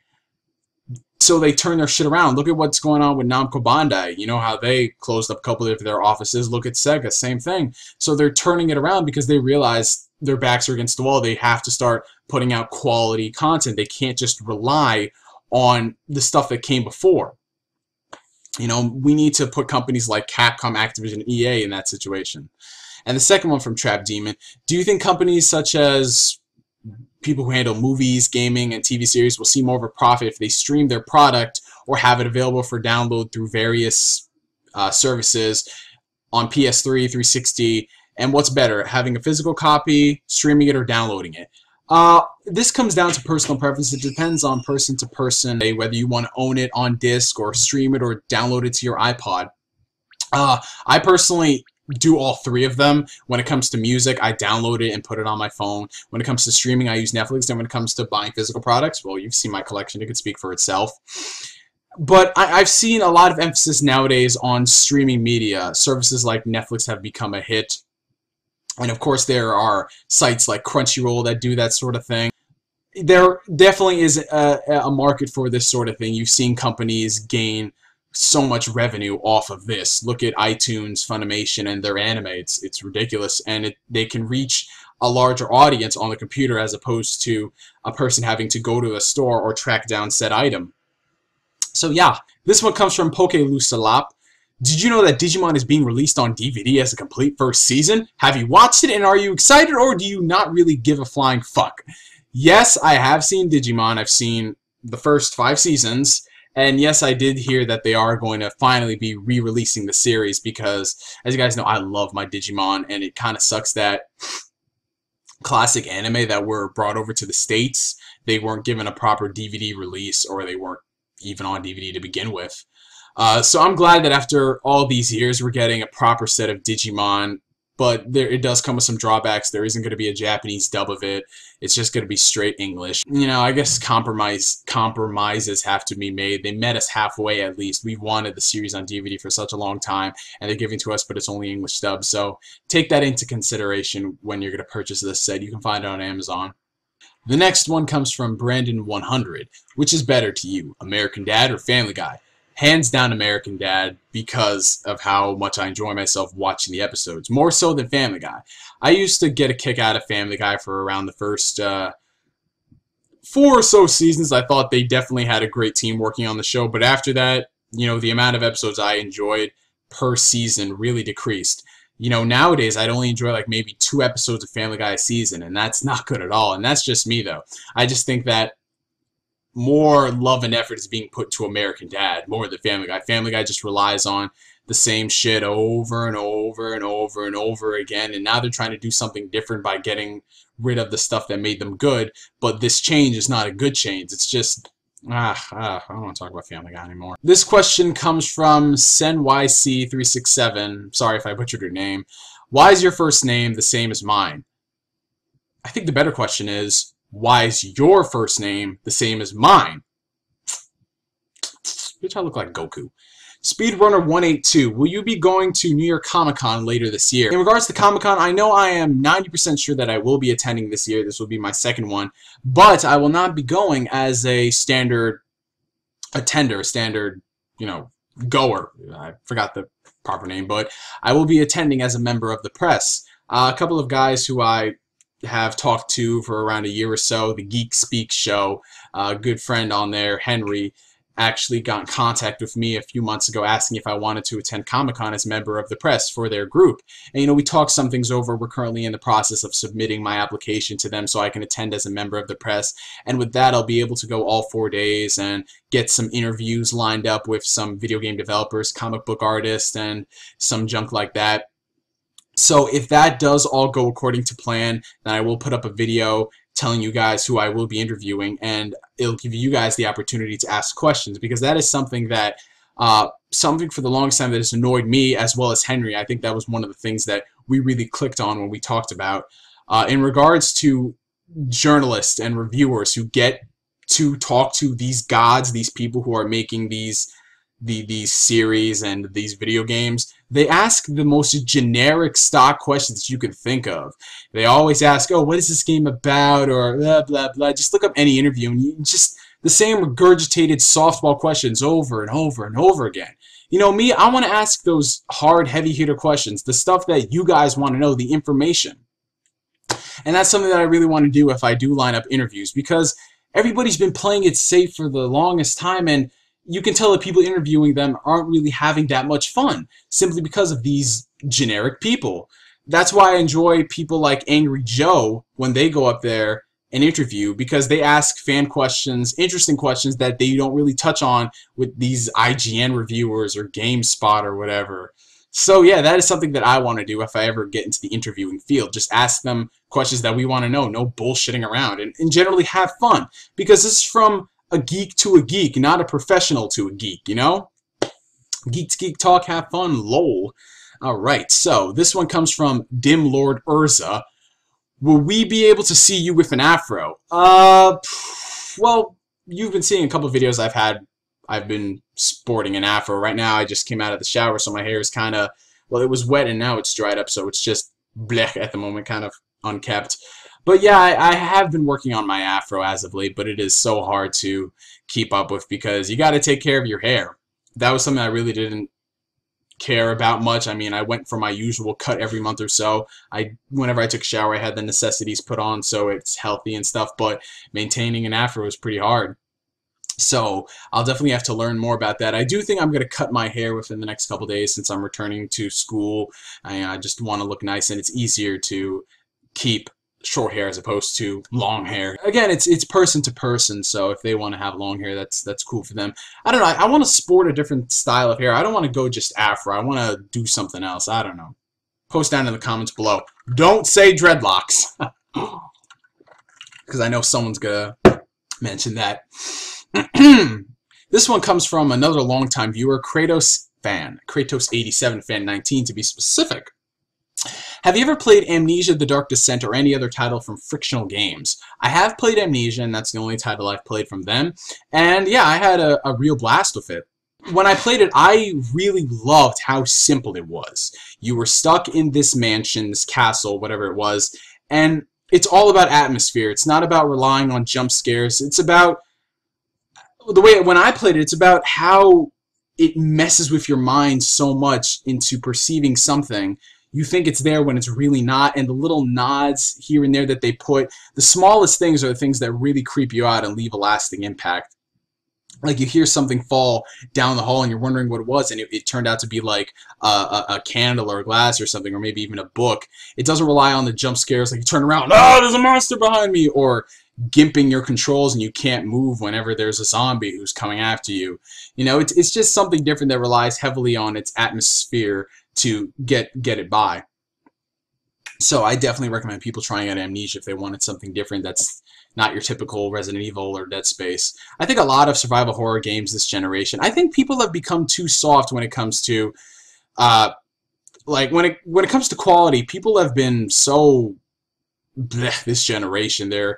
so they turn their shit around. Look at what's going on with Namco Bandai. You know how they closed up a couple of their offices. Look at Sega, same thing. So they're turning it around because they realize their backs are against the wall. They have to start putting out quality content. They can't just rely on the stuff that came before. We need to put companies like Capcom, Activision, and EA in that situation. And the second one from Trap Demon, do you think companies such as people who handle movies, gaming, and TV series will see more of a profit if they stream their product or have it available for download through various services on PS3, 360, and what's better, having a physical copy, streaming it, or downloading it? This comes down to personal preference. It depends on person to person, whether you want to own it on disc or stream it or download it to your iPod. I personally do all three of them. When it comes to music, I download it and put it on my phone. When it comes to streaming, I use Netflix. And when it comes to buying physical products, well, you've seen my collection. It could speak for itself. But I've seen a lot of emphasis nowadays on streaming media. Services like Netflix have become a hit. And of course, there are sites like Crunchyroll that do that sort of thing. There definitely is a market for this sort of thing. You've seen companies gain so much revenue off of this. Look at iTunes, Funimation, and their anime. It's ridiculous, and they can reach a larger audience on the computer as opposed to a person having to go to a store or track down said item. So yeah, this one comes from Poke Lusalap. Did you know that Digimon is being released on DVD as a complete first season? Have you watched it, and are you excited, or do you not really give a flying fuck? Yes, I have seen Digimon. I've seen the first 5 seasons. And yes, I did hear that they are going to finally be re-releasing the series because, as you guys know, I love my Digimon, and it kind of sucks that classic anime that were brought over to the States, they weren't given a proper DVD release, or they weren't even on DVD to begin with. So I'm glad that after all these years, we're getting a proper set of Digimon. But it does come with some drawbacks. There isn't going to be a Japanese dub of it. It's just going to be straight English. You know, I guess compromises have to be made. They met us halfway at least. We've wanted the series on DVD for such a long time, and they're giving to us, but it's only English dub. So take that into consideration when you're going to purchase this set. You can find it on Amazon. The next one comes from Brandon100. Which is better to you, American Dad or Family Guy? Hands down American Dad, because of how much I enjoy myself watching the episodes. More so than Family Guy. I used to get a kick out of Family Guy for around the first 4 or so seasons. I thought they definitely had a great team working on the show. But after that, you know, the amount of episodes I enjoyed per season really decreased. You know, nowadays I'd only enjoy like maybe 2 episodes of Family Guy a season. And that's not good at all. And that's just me, though. I just think that more love and effort is being put to American Dad more than Family Guy. Family Guy just relies on the same shit over and over and over and over again, and now they're trying to do something different by getting rid of the stuff that made them good, but this change is not a good change. It's just, I don't want to talk about Family Guy anymore. This question comes from SenYC367. Sorry if I butchered your name. Why is your first name the same as mine? I think the better question is, why is your first name the same as mine? Bitch, I look like Goku. Speedrunner182, will you be going to New York Comic Con later this year? In regards to Comic Con, I know I am 90% sure that I will be attending this year. This will be my second one. But I will not be going as a standard attender, standard, you know, goer. I forgot the proper name, but I will be attending as a member of the press. A couple of guys who I have talked to for around a year or so, the Geeks Speak show, a good friend on there, Henry, actually got in contact with me a few months ago asking if I wanted to attend Comic-Con as a member of the press for their group. And, you know, we talked some things over. We're currently in the process of submitting my application to them so I can attend as a member of the press. And with that, I'll be able to go all 4 days and get some interviews lined up with some video game developers, comic book artists, and some junk like that. So if that does all go according to plan, then I will put up a video telling you guys who I will be interviewing, and it'll give you guys the opportunity to ask questions, because that is something that something for the longest time that has annoyed me as well as Henry. I think that was one of the things that we really clicked on when we talked about in regards to journalists and reviewers who get to talk to these gods, these people who are making these series and these video games. They ask the most generic stock questions you can think of. They always ask, oh, what is this game about, or blah, blah, blah. Just look up any interview, and you just the same regurgitated softball questions over and over and over again. You know, me, I want to ask those hard, heavy-hitter questions, the stuff that you guys want to know, the information. And that's something that I really want to do if I do line up interviews, because everybody's been playing it safe for the longest time, and you can tell that people interviewing them aren't really having that much fun, simply because of these generic people. That's why I enjoy people like Angry Joe when they go up there and interview, because they ask fan questions, interesting questions that they don't really touch on with these IGN reviewers or GameSpot or whatever. So yeah, that is something that I want to do if I ever get into the interviewing field. Just ask them questions that we want to know, no bullshitting around, and generally have fun. Because this is from a geek to a geek, not a professional to a geek, you know? Geeks Geek Talk, have fun, lol. Alright, so this one comes from Dim Lord Urza. Will we be able to see you with an afro? Well, you've been seeing a couple of videos I've been sporting an afro. Right now, I just came out of the shower, so my hair is kind of, well, it was wet and now it's dried up, so it's just blech at the moment, kind of unkept. But yeah, I have been working on my afro as of late, but it is so hard to keep up with because you got to take care of your hair. That was something I really didn't care about much. I mean, I went for my usual cut every month or so. Whenever I took a shower, I had the necessities put on so it's healthy and stuff, but maintaining an afro is pretty hard. So I'll definitely have to learn more about that. I do think I'm going to cut my hair within the next couple days since I'm returning to school. I just want to look nice, and it's easier to keep short hair as opposed to long hair. Again, it's person to person, so if they want to have long hair, that's cool for them. I don't know. I want to sport a different style of hair. I don't want to go just afro. I want to do something else. I don't know. Post down in the comments below. Don't say dreadlocks. Because I know someone's going to mention that. This one comes from another longtime viewer, Kratos fan. Kratos87 fan 19 to be specific. Have you ever played Amnesia: The Dark Descent or any other title from Frictional Games? I have played Amnesia, and that's the only title I've played from them. And yeah, I had a real blast with it. When I played it, I really loved how simple it was. You were stuck in this mansion, this castle, whatever it was, and it's all about atmosphere. It's not about relying on jump scares. It's about the way when I played it, it's about how it messes with your mind so much into perceiving something. You think it's there when it's really not, and the little nods here and there that they put, the smallest things are the things that really creep you out and leave a lasting impact. Like you hear something fall down the hall and you're wondering what it was, and it turned out to be like a candle or a glass or something, or maybe even a book. It doesn't rely on the jump scares, like you turn around, oh, there's a monster behind me, or gimping your controls and you can't move whenever there's a zombie who's coming after you. You know, it's just something different that relies heavily on its atmosphere to get it by. So I definitely recommend people trying out Amnesia if they wanted something different that's not your typical Resident Evil or Dead Space. I think a lot of survival horror games this generation, I think people have become too soft when it comes to like when it comes to quality. People have been so bleh, this generation. They're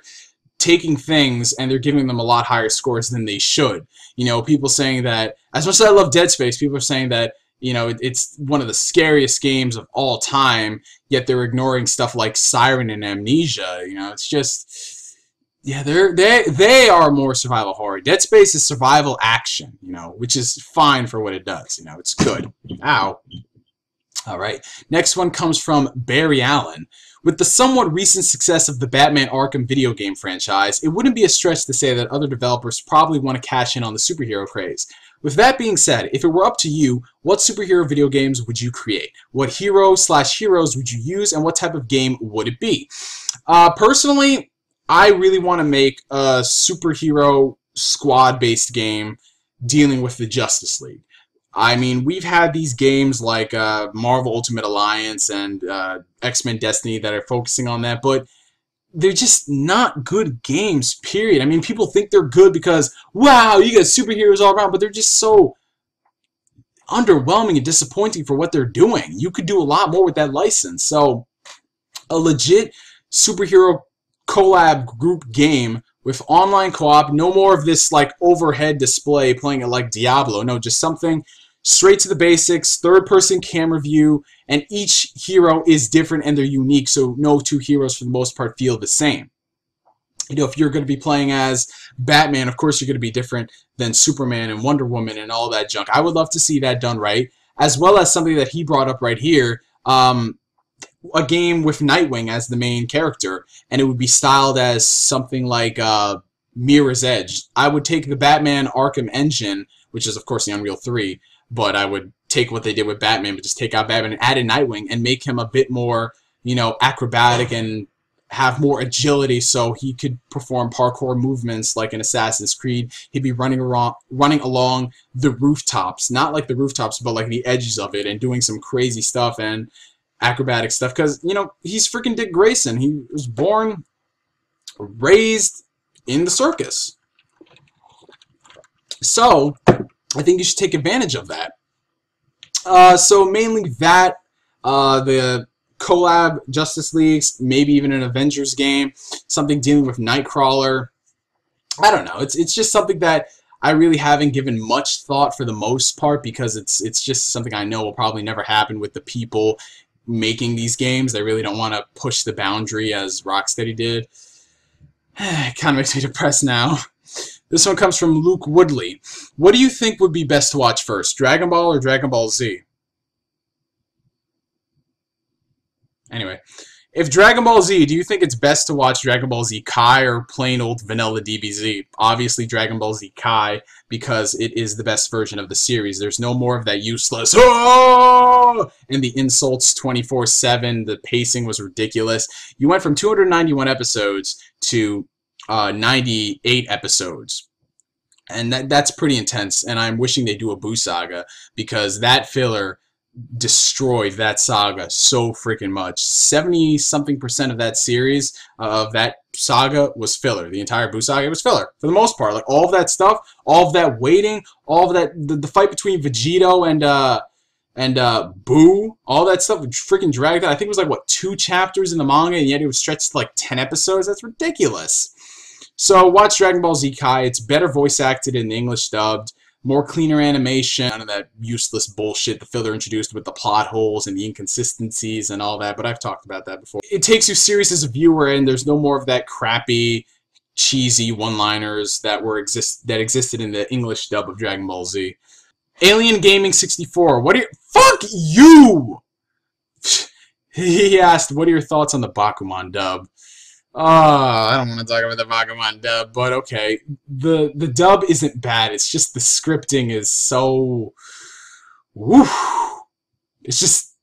taking things and they're giving them a lot higher scores than they should. You know, people saying that, as much as I love Dead Space, people are saying that, you know, it's one of the scariest games of all time, yet they're ignoring stuff like Siren and Amnesia. You know, it's just, yeah, they are more survival horror. Dead Space is survival action, you know, which is fine for what it does. You know, it's good. Ow. All right. Next one comes from Barry Allen. With the somewhat recent success of the Batman Arkham video game franchise, it wouldn't be a stretch to say that other developers probably want to cash in on the superhero craze. With that being said, if it were up to you, what superhero video games would you create? What hero/heroes would you use, and what type of game would it be? Personally, I really want to make a superhero squad-based game dealing with the Justice League. I mean, we've had these games like Marvel Ultimate Alliance and X-Men Destiny that are focusing on that, but they're just not good games, period. I mean, people think they're good because, wow, you got superheroes all around, but they're just so underwhelming and disappointing for what they're doing. You could do a lot more with that license. So, a legit superhero collab group game with online co-op, no more of this like overhead display playing it like Diablo. No, just something straight to the basics, third-person camera view, and each hero is different and they're unique, so no two heroes for the most part feel the same. You know, if you're going to be playing as Batman, of course you're going to be different than Superman and Wonder Woman and all that junk. I would love to see that done right, as well as something that he brought up right here, a game with Nightwing as the main character, and it would be styled as something like Mirror's Edge. I would take the Batman Arkham engine, which is of course the Unreal 3, but I would take what they did with Batman, but just take out Batman and add in Nightwing and make him a bit more, you know, acrobatic and have more agility so he could perform parkour movements like in Assassin's Creed. He'd be running along the rooftops, not like the rooftops, but like the edges of it, and doing some crazy stuff and acrobatic stuff, because, you know, he's freaking Dick Grayson. He was born, raised in the circus. So I think you should take advantage of that. So mainly that, the collab Justice Leagues, maybe even an Avengers game, something dealing with Nightcrawler. I don't know. It's just something that I really haven't given much thought for the most part, because it's just something I know will probably never happen with the people making these games. They really don't want to push the boundary as Rocksteady did. It kind of makes me depressed now. This one comes from Luke Woodley. What do you think would be best to watch first, Dragon Ball or Dragon Ball Z? Anyway, if Dragon Ball Z, do you think it's best to watch Dragon Ball Z Kai or plain old vanilla DBZ? Obviously Dragon Ball Z Kai, because it is the best version of the series. There's no more of that useless "oh!" and the insults 24/7. The pacing was ridiculous. You went from 291 episodes to 98 episodes. And that's pretty intense, and I'm wishing they do a Buu saga, because that filler destroyed that saga so freaking much. 70-something% of that series, of that saga, was filler. The entire Buu saga was filler, for the most part. Like, all of that stuff, all of that waiting, all of that, the fight between Vegito and Buu, all that stuff freaking dragged out. I think it was like, what, 2 chapters in the manga, and yet it was stretched to like 10 episodes? That's ridiculous. So watch Dragon Ball Z Kai. It's better voice acted in the English dubbed, more cleaner animation, none of that useless bullshit the filler introduced with the plot holes and the inconsistencies and all that, but I've talked about that before. It takes you serious as a viewer, and there's no more of that crappy, cheesy one-liners that existed in the English dub of Dragon Ball Z. Alien Gaming 64, what are your... Fuck you! He asked, what are your thoughts on the Bakuman dub? I don't want to talk about the Bakuman dub, but okay. The dub isn't bad. It's just the scripting is so... Woof. It's just...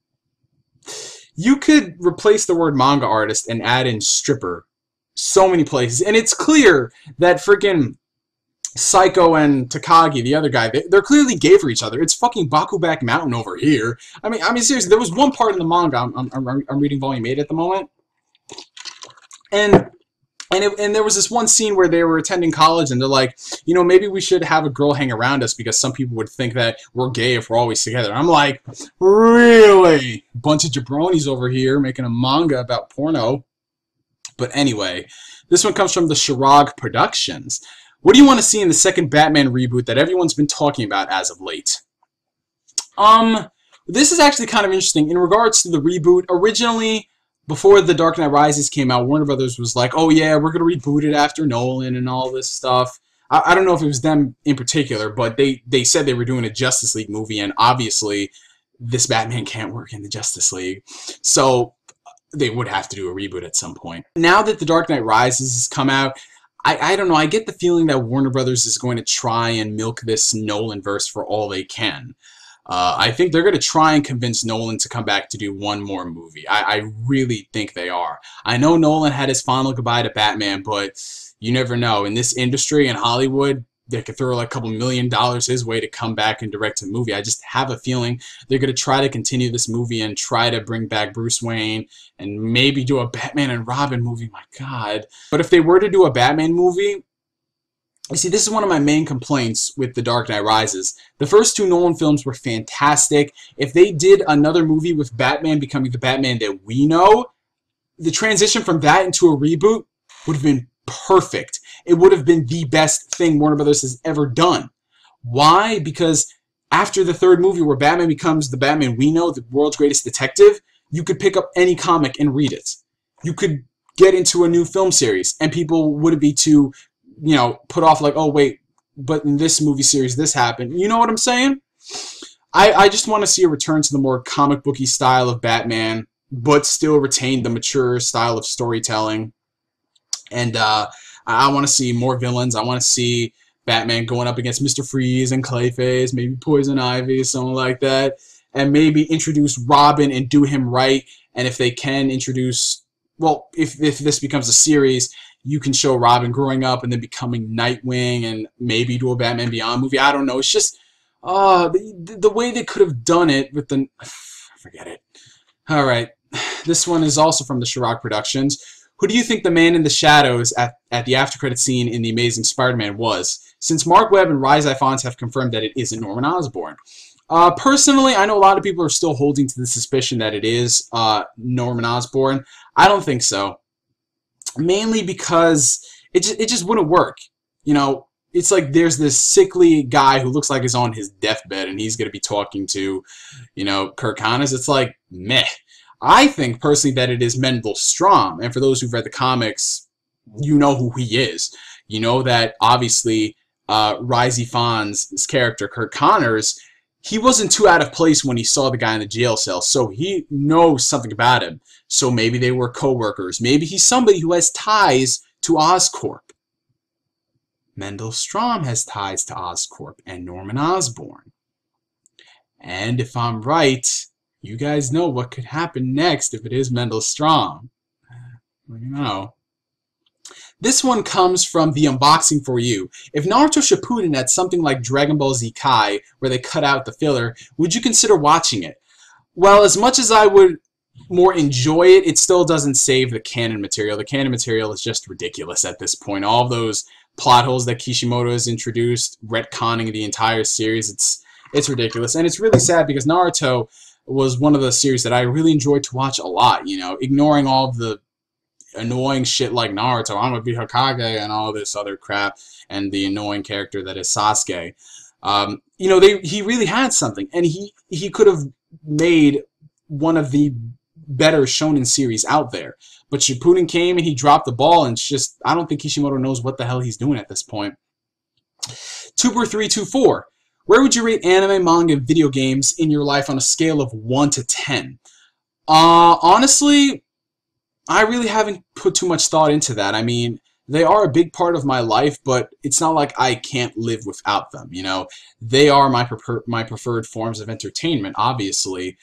You could replace the word manga artist and add in stripper so many places. And it's clear that freaking Psycho and Takagi, the other guy, they're clearly gay for each other. It's fucking Bakuback Mountain over here. I mean seriously, there was one part in the manga, I'm reading volume 8 at the moment, and there was this one scene where they were attending college, and they're like, you know, maybe we should have a girl hang around us because some people would think that we're gay if we're always together. I'm like, really? Bunch of jabronis over here making a manga about porno. But anyway, this one comes from the Shirag Productions. What do you want to see in the second Batman reboot that everyone's been talking about as of late? This is actually kind of interesting. In regards to the reboot, originally, before The Dark Knight Rises came out, Warner Brothers was like, oh yeah, we're going to reboot it after Nolan and all this stuff. I don't know if it was them in particular, but they said they were doing a Justice League movie, and obviously this Batman can't work in the Justice League. So they would have to do a reboot at some point. Now that The Dark Knight Rises has come out, I don't know, I get the feeling that Warner Brothers is going to try and milk this Nolan-verse for all they can. I think they're going to try and convince Nolan to come back to do one more movie. I really think they are. I know Nolan had his final goodbye to Batman, but you never know. In this industry, in Hollywood, they could throw like a couple $1 million his way to come back and direct a movie. I just have a feeling they're going to try to continue this movie and try to bring back Bruce Wayne and maybe do a Batman and Robin movie. My God. But if they were to do a Batman movie, you see, this is one of my main complaints with The Dark Knight Rises. The first 2 Nolan films were fantastic. If they did another movie with Batman becoming the Batman that we know, the transition from that into a reboot would have been perfect. It would have been the best thing Warner Brothers has ever done. Why? Because after the 3rd movie where Batman becomes the Batman we know, the world's greatest detective, you could pick up any comic and read it. You could get into a new film series, and people wouldn't be too, you know, put off like, oh wait, but in this movie series this happened. You know what I'm saying? I just want to see a return to the more comic booky style of Batman, but still retain the mature style of storytelling. And I want to see more villains. I want to see Batman going up against Mr. Freeze and Clayface, maybe Poison Ivy, something like that. And maybe introduce Robin and do him right. And if they can introduce well, if this becomes a series, you can show Robin growing up and then becoming Nightwing and maybe do a Batman Beyond movie. I don't know. It's just the way they could have done it with the... Forget it. All right. This one is also from the Chirac Productions. Who do you think the man in the shadows at the after credit scene in The Amazing Spider-Man was? Since Mark Webb and Rise Ifans have confirmed that it isn't Norman Osborn. Personally, I know a lot of people are still holding to the suspicion that it is Norman Osborn. I don't think so. Mainly because it just wouldn't work. You know, it's like there's this sickly guy who looks like he's on his deathbed and he's going to be talking to, you know, Kirk Connors. It's like, meh. I think, personally, that it is Mendel Stromm. And for those who've read the comics, you know who he is. You know that, obviously, Rise Ifans' character, Kirk Connors, he wasn't too out of place when he saw the guy in the jail cell, so he knows something about him. So maybe they were co-workers. Maybe he's somebody who has ties to Oscorp. Mendel Stromm has ties to Oscorp and Norman Osborn. And if I'm right, you guys know what could happen next if it is Mendel Stromm. You know. This one comes from the unboxing for you. If Naruto Shippuden had something like Dragon Ball Z Kai, where they cut out the filler, would you consider watching it? Well, as much as I would more enjoy it, it still doesn't save the canon material. The canon material is just ridiculous at this point. All of those plot holes that Kishimoto has introduced, retconning the entire series, it's ridiculous. And it's really sad because Naruto was one of the series that I really enjoyed to watch a lot, you know, ignoring all of the annoying shit like Naruto, I'm gonna be Hokage, and all this other crap, and the annoying character that is Sasuke. You know, he really had something, and he could have made one of the better shonen series out there. But Shippuden came and he dropped the ball, and it's just, I don't think Kishimoto knows what the hell he's doing at this point. Tuber324. Where would you rate anime, manga, and video games in your life on a scale of 1 to 10? Honestly, I really haven't put too much thought into that. I mean, they are a big part of my life, but it's not like I can't live without them, you know? They are my preferred forms of entertainment, obviously.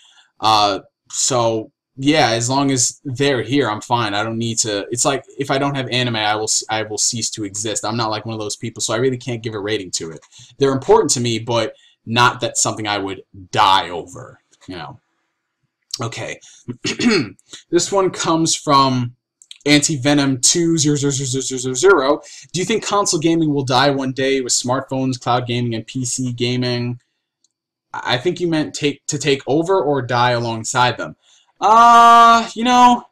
So, yeah, as long as they're here, I'm fine. I don't need to... It's like, if I don't have anime, I will cease to exist. I'm not like one of those people, so I really can't give a rating to it. They're important to me, but not that something I would die over, you know? Okay, this one comes from Antivenom2000000. Do you think console gaming will die one day with smartphones, cloud gaming, and PC gaming? I think you meant to take over or die alongside them. You know,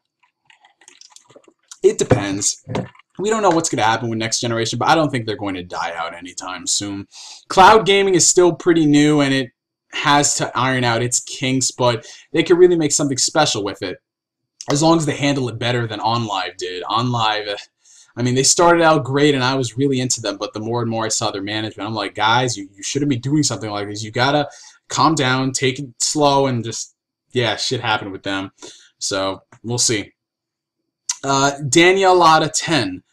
it depends. We don't know what's going to happen with next generation, but I don't think they're going to die out anytime soon. Cloud gaming is still pretty new, and it has to iron out its kinks, but they could really make something special with it, as long as they handle it better than OnLive did. OnLive, I mean, they started out great, and I was really into them, but the more and more I saw their management, I'm like, guys, you shouldn't be doing something like this. You gotta calm down, take it slow, and just, yeah, shit happened with them. So, we'll see. Danielada 10.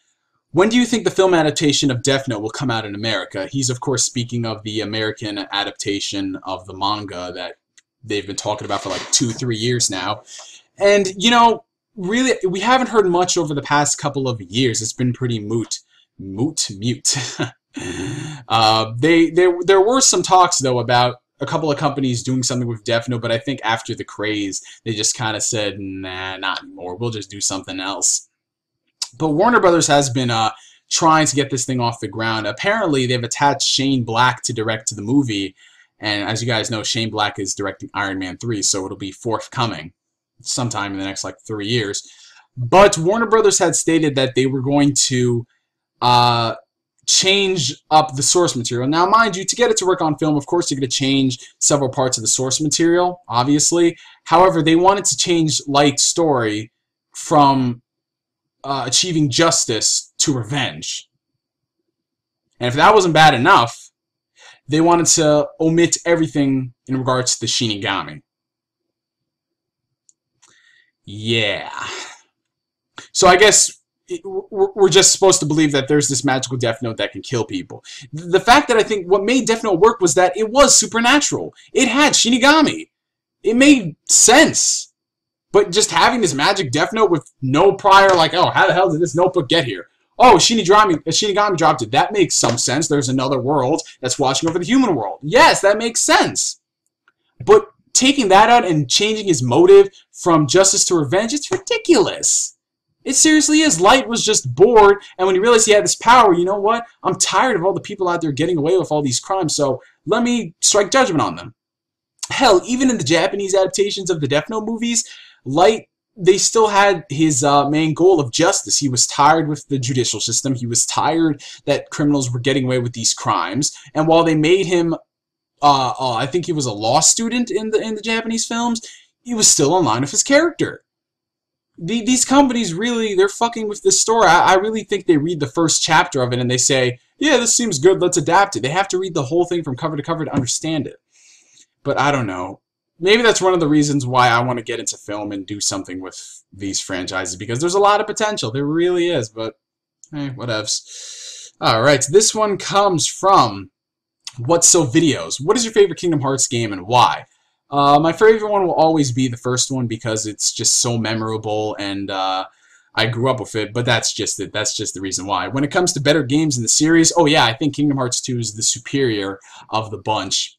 When do you think the film adaptation of Death Note will come out in America? He's, of course, speaking of the American adaptation of the manga that they've been talking about for like 2-3 years now. And, you know, really, we haven't heard much over the past couple of years. It's been pretty mute. There were some talks, though, about a couple of companies doing something with Death Note, but I think after the craze, they just kind of said, nah, not anymore. We'll just do something else. But Warner Brothers has been trying to get this thing off the ground. Apparently, they've attached Shane Black to direct the movie. And as you guys know, Shane Black is directing Iron Man 3, so it'll be forthcoming sometime in the next, like, 3 years. But Warner Brothers had stated that they were going to change up the source material. Now, mind you, to get it to work on film, of course, you're going to change several parts of the source material, obviously. However, they wanted to change Light's story from achieving justice to revenge. And if that wasn't bad enough, they wanted to omit everything in regards to the Shinigami. Yeah. So I guess we're just supposed to believe that there's this magical Death Note that can kill people. The fact that I think what made Death Note work was that it was supernatural. It had Shinigami. It made sense. But just having this magic Death Note with no prior, like, oh, how the hell did this notebook get here? Oh, Shinigami dropped it. That makes some sense. There's another world that's watching over the human world. Yes, that makes sense. But taking that out and changing his motive from justice to revenge, it's ridiculous. It seriously is. Light was just bored, and when he realized he had this power, you know what? I'm tired of all the people out there getting away with all these crimes, so let me strike judgment on them. Hell, even in the Japanese adaptations of the Death Note movies, Light, they still had his main goal of justice. He was tired with the judicial system. He was tired that criminals were getting away with these crimes. And while they made him, I think he was a law student in the Japanese films, he was still in line with his character. These companies really, they're fucking with this story. I really think they read the first chapter of it and they say, yeah, this seems good, let's adapt it. They have to read the whole thing from cover to cover to understand it. But I don't know. Maybe that's one of the reasons why I want to get into film and do something with these franchises, because there's a lot of potential. There really is, but hey, whatevs. Alright, this one comes from What's So Videos. What is your favorite Kingdom Hearts game and why? My favorite one will always be the first one because it's just so memorable and I grew up with it, but that's just it. That's just the reason why. When it comes to better games in the series, oh yeah, I think Kingdom Hearts 2 is the superior of the bunch.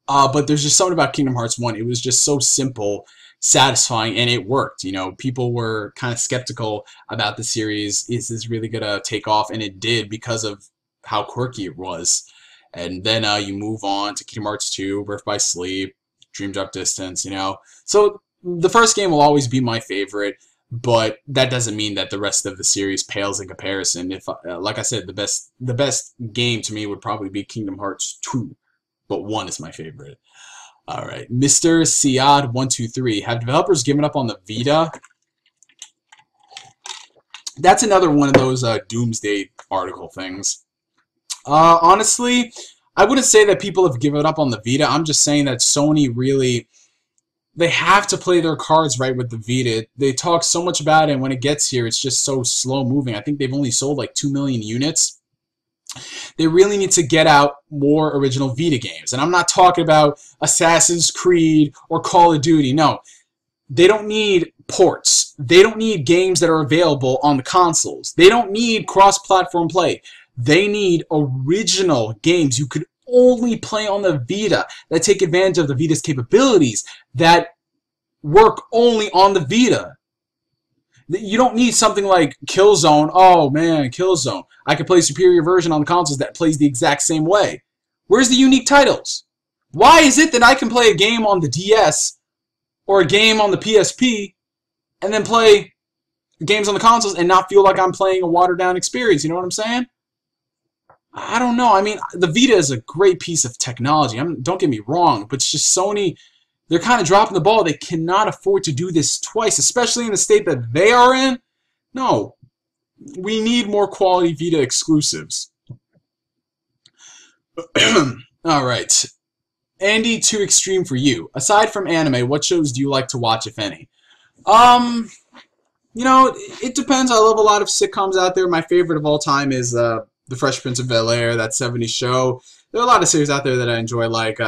But there's just something about Kingdom Hearts 1. It was just so simple, satisfying, and it worked. You know, people were kind of skeptical about the series. Is this really going to take off? And it did because of how quirky it was. And then you move on to Kingdom Hearts 2, Birth by Sleep, Dream Drop Distance, you know. So the first game will always be my favorite, but that doesn't mean that the rest of the series pales in comparison. If, like I said, the best game to me would probably be Kingdom Hearts 2. But 1 is my favorite. Alright, Mr. Siad123. Have developers given up on the Vita? That's another one of those doomsday article things. Honestly, I wouldn't say that people have given up on the Vita. I'm just saying that Sony really, they have to play their cards right with the Vita. They talk so much about it, and when it gets here, it's just so slow moving. I think they've only sold like 2 million units. They really need to get out more original Vita games. And I'm not talking about Assassin's Creed or Call of Duty. No. They don't need ports. They don't need games that are available on the consoles. They don't need cross-platform play. They need original games you could only play on the Vita, that take advantage of the Vita's capabilities, that work only on the Vita. You don't need something like Killzone. Oh man, Killzone. I could play a superior version on the consoles that plays the exact same way. Where's the unique titles? Why is it that I can play a game on the DS or a game on the PSP and then play games on the consoles and not feel like I'm playing a watered-down experience? You know what I'm saying? I don't know. I mean, the Vita is a great piece of technology. Don't get me wrong, but it's just Sony, they're kind of dropping the ball. They cannot afford to do this twice, especially in the state that they are in. No. We need more quality Vita exclusives. Alright. Andy, too extreme for you. Aside from anime, what shows do you like to watch, if any? You know, it depends. I love a lot of sitcoms out there. My favorite of all time is The Fresh Prince of Bel-Air, that 70s show. There are a lot of series out there that I enjoy, like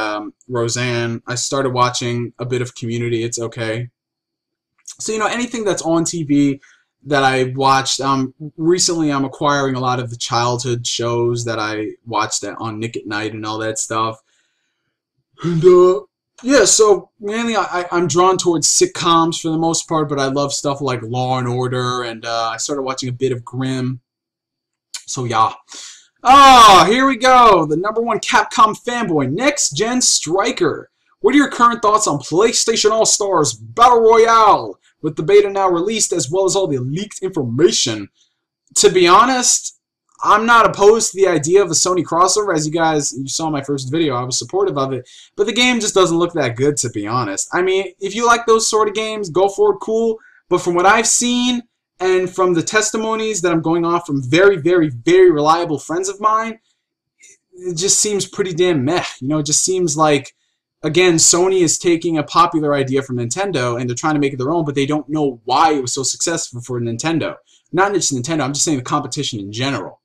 Roseanne. I started watching a bit of Community. It's okay. So, you know, anything that's on TV that I watched. Recently, I'm acquiring a lot of the childhood shows that I watched on Nick at Night and all that stuff. And, yeah, so mainly I'm drawn towards sitcoms for the most part, but I love stuff like Law and Order, and I started watching a bit of Grimm. So, yeah. Oh, here we go. The #1 Capcom fanboy, Next Gen Striker. What are your current thoughts on PlayStation All-Stars Battle Royale, with the beta now released as well as all the leaked information? To be honest, I'm not opposed to the idea of a Sony crossover. As you saw in my first video, I was supportive of it. But the game just doesn't look that good, to be honest. I mean, if you like those sort of games, go for it, cool. But from what I've seen, and from the testimonies that I'm going off from very, very, very reliable friends of mine, it just seems pretty damn meh. You know, it just seems like, again, Sony is taking a popular idea from Nintendo and they're trying to make it their own, but they don't know why it was so successful for Nintendo. Not just Nintendo, I'm just saying the competition in general.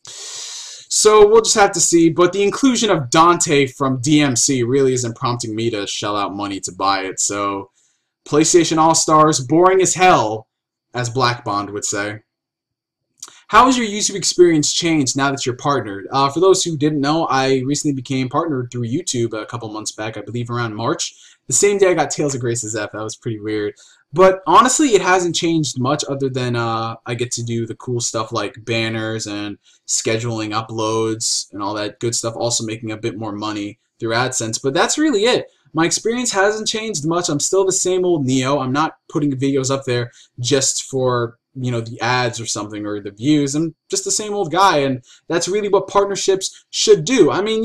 So we'll just have to see, but the inclusion of Dante from DMC really isn't prompting me to shell out money to buy it, so PlayStation All-Stars, boring as hell, as Black Bond would say. How has your YouTube experience changed now that you're partnered? For those who didn't know, I recently became partnered through YouTube a couple months back, I believe around March. The same day I got Tales of Grace's F. That was pretty weird. But honestly, it hasn't changed much other than I get to do the cool stuff like banners and scheduling uploads and all that good stuff, also making a bit more money through AdSense. But that's really it. My experience hasn't changed much. I'm still the same old Neo. I'm not putting videos up there just for, you know, the ads or something or the views. I'm just the same old guy, and that's really what partnerships should do. I mean,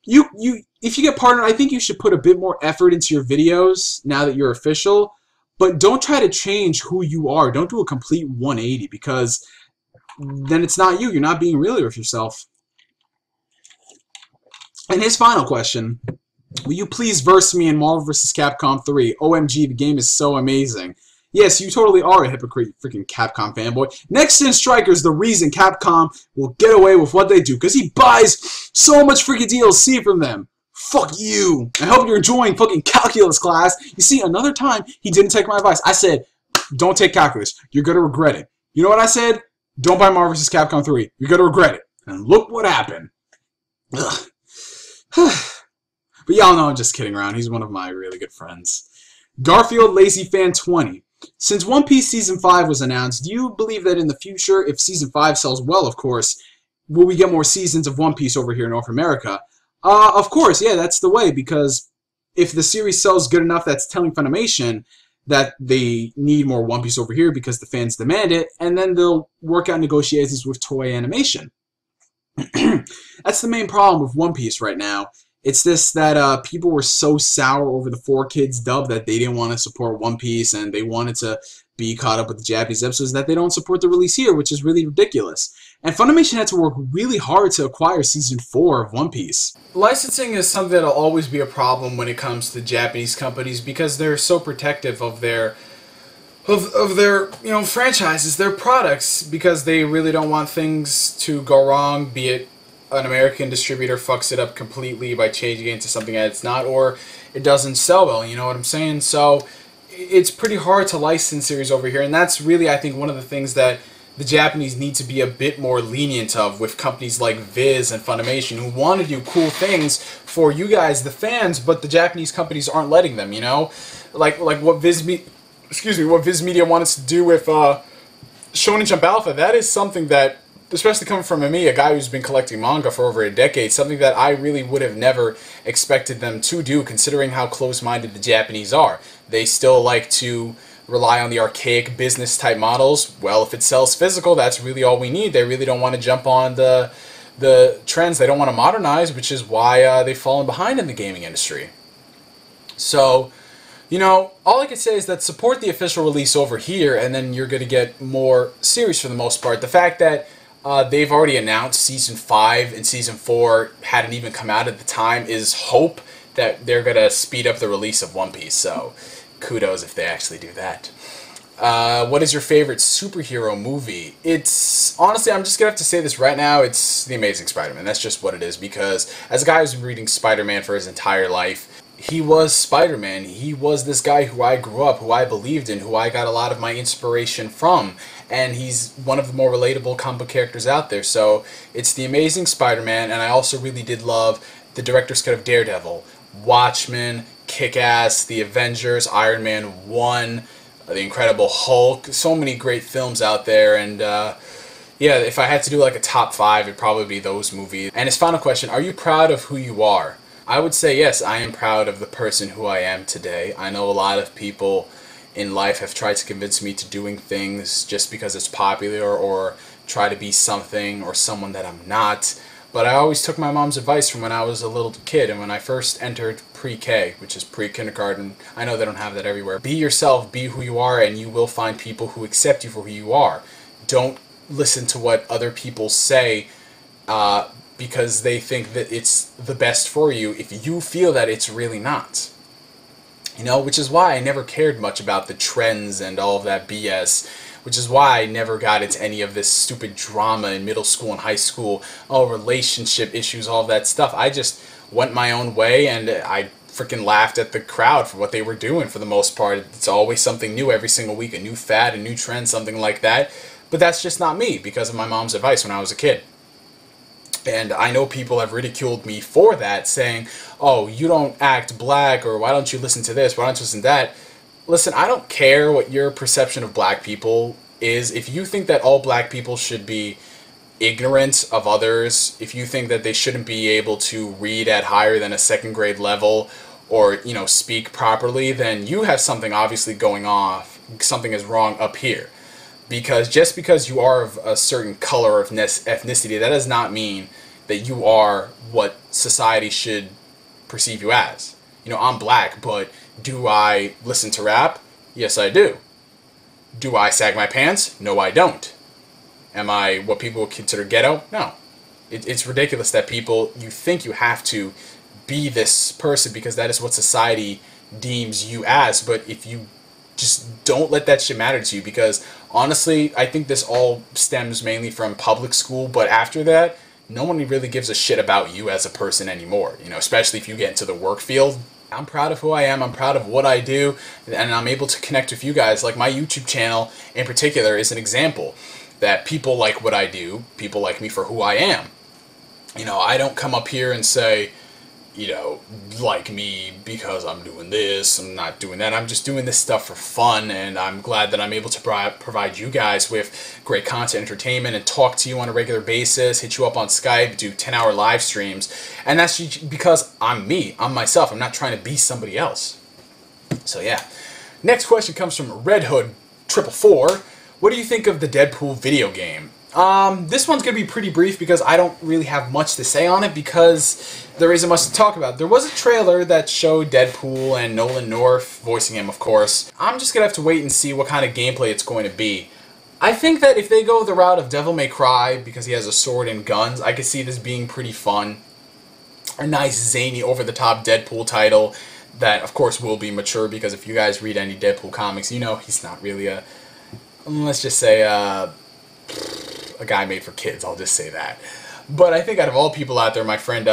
if you get partnered, I think you should put a bit more effort into your videos now that you're official, but don't try to change who you are. Don't do a complete 180, because then it's not you. You're not being real with yourself. And his final question: will you please verse me in Marvel vs. Capcom 3? OMG, the game is so amazing. Yes, you totally are a hypocrite, freaking Capcom fanboy. Next Gen Striker's the reason Capcom will get away with what they do, because he buys so much freaking DLC from them. Fuck you. I hope you're enjoying fucking calculus class. You see, another time, he didn't take my advice. I said, don't take calculus. You're going to regret it. You know what I said? Don't buy Marvel vs. Capcom 3. You're going to regret it. And look what happened. Ugh. But y'all know I'm just kidding around. He's one of my really good friends. Garfield Lazy Fan 20. Since One Piece Season 5 was announced, do you believe that in the future, if Season 5 sells well, of course, will we get more seasons of One Piece over here in North America? Of course, yeah, that's the way, because if the series sells good enough, that's telling Funimation that they need more One Piece over here because the fans demand it, and then they'll work out negotiations with Toei Animation. That's the main problem with One Piece right now. It's this that people were so sour over the 4Kids dub that they didn't want to support One Piece, and they wanted to be caught up with the Japanese episodes, that they don't support the release here, which is really ridiculous. And Funimation had to work really hard to acquire Season 4 of One Piece. Licensing is something that'll always be a problem when it comes to Japanese companies, because they're so protective of their franchises, their products, because they really don't want things to go wrong, be it an American distributor fucks it up completely by changing it into something that it's not, or it doesn't sell well, you know what I'm saying? So it's pretty hard to license series over here, and that's really, I think, one of the things that the Japanese need to be a bit more lenient of, with companies like Viz and Funimation, who want to do cool things for you guys, the fans, but the Japanese companies aren't letting them, you know? Like what Viz Media wants to do with Shonen Jump Alpha. That is something that, especially coming from me, a guy who's been collecting manga for over a decade, something that I really would have never expected them to do, considering how close-minded the Japanese are. They still like to rely on the archaic business-type models. Well, if it sells physical, that's really all we need. They really don't want to jump on the trends. They don't want to modernize, which is why they've fallen behind in the gaming industry. So, you know, all I can say is that support the official release over here, and then you're going to get more series for the most part. The fact that they've already announced Season 5 and Season 4 hadn't even come out at the time is hope that they're going to speed up the release of One Piece. So, kudos if they actually do that. What is your favorite superhero movie? It's, honestly, I'm just going to have to say this right now, it's The Amazing Spider-Man. That's just what it is, because as a guy who's been reading Spider-Man for his entire life, he was Spider-Man. He was this guy who I grew up, who I believed in, who I got a lot of my inspiration from. And he's one of the more relatable comic book characters out there. So it's The Amazing Spider-Man, and I also really did love the director's cut of Daredevil, Watchmen, Kick-Ass, The Avengers, Iron Man 1, The Incredible Hulk. So many great films out there, and yeah, if I had to do like a top 5, it'd probably be those movies. And his final question, are you proud of who you are? I would say yes, I am proud of the person who I am today. I know a lot of people in life have tried to convince me to doing things just because it's popular, or try to be something or someone that I'm not. But I always took my mom's advice from when I was a little kid, and when I first entered pre-K, which is pre-kindergarten. I know they don't have that everywhere. Be yourself, be who you are, and you will find people who accept you for who you are. Don't listen to what other people say because they think that it's the best for you if you feel that it's really not. You know, which is why I never cared much about the trends and all of that BS, which is why I never got into any of this stupid drama in middle school and high school, relationship issues, all of that stuff. I just went my own way, and I freaking laughed at the crowd for what they were doing for the most part. It's always something new every single week, a new fad, a new trend, something like that. But that's just not me because of my mom's advice when I was a kid. And I know people have ridiculed me for that, saying, oh, you don't act black, or why don't you listen to this, why don't you listen to that? Listen, I don't care what your perception of black people is. If you think that all black people should be ignorant of others, if you think that they shouldn't be able to read at higher than a second grade level, or, you know, speak properly, then you have something obviously going off, something is wrong up here. Because just because you are of a certain color of ethnicity, that does not mean that you are what society should perceive you as. You know, I'm black, but do I listen to rap? Yes, I do. Do I sag my pants? No, I don't. Am I what people would consider ghetto? No. It's ridiculous that you think you have to be this person because that is what society deems you as, but if you just don't let that shit matter to you, because honestly, I think this all stems mainly from public school, but after that, no one really gives a shit about you as a person anymore, you know, especially if you get into the work field. I'm proud of who I am, I'm proud of what I do, and I'm able to connect with you guys. Like my YouTube channel in particular is an example that people like what I do, people like me for who I am. You know, I don't come up here and say, you know, like me because I'm doing this, I'm not doing that. I'm just doing this stuff for fun, and I'm glad that I'm able to provide you guys with great content, entertainment, and talk to you on a regular basis, hit you up on Skype, do 10-hour live streams. And that's because I'm me, I'm myself. I'm not trying to be somebody else. So yeah. Next question comes from Red Hood 444. What do you think of the Deadpool video game? This one's going to be pretty brief because I don't really have much to say on it because there isn't much to talk about. There was a trailer that showed Deadpool and Nolan North voicing him, of course. I'm just going to have to wait and see what kind of gameplay it's going to be. I think that if they go the route of Devil May Cry, because he has a sword and guns, I could see this being pretty fun. A nice, zany, over-the-top Deadpool title that, of course, will be mature, because if you guys read any Deadpool comics, you know he's not really a, let's just say, a guy made for kids, I'll just say that. But I think out of all people out there, my friend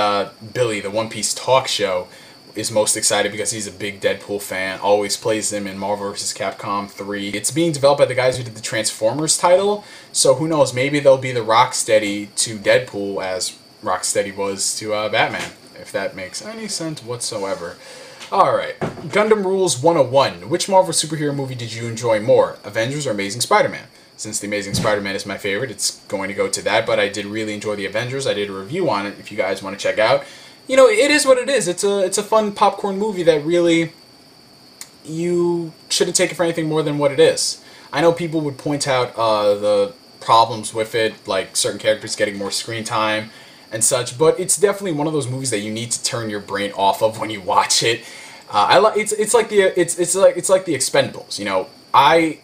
Billy, the One Piece Talk Show, is most excited because he's a big Deadpool fan, always plays him in Marvel vs. Capcom 3. It's being developed by the guys who did the Transformers title, so who knows, maybe they'll be the Rocksteady to Deadpool as Rocksteady was to Batman, if that makes any sense whatsoever. Alright, Gundam Rules 101. Which Marvel superhero movie did you enjoy more, Avengers or Amazing Spider-Man? Since The Amazing Spider-Man is my favorite, it's going to go to that, but I did really enjoy The Avengers. I did a review on it if you guys want to check out. You know, it is what it is. It's a fun popcorn movie that really, you shouldn't take it for anything more than what it is. I know people would point out the problems with it, like certain characters getting more screen time and such, but it's definitely one of those movies that you need to turn your brain off of when you watch it. It's like the Expendables. You know, I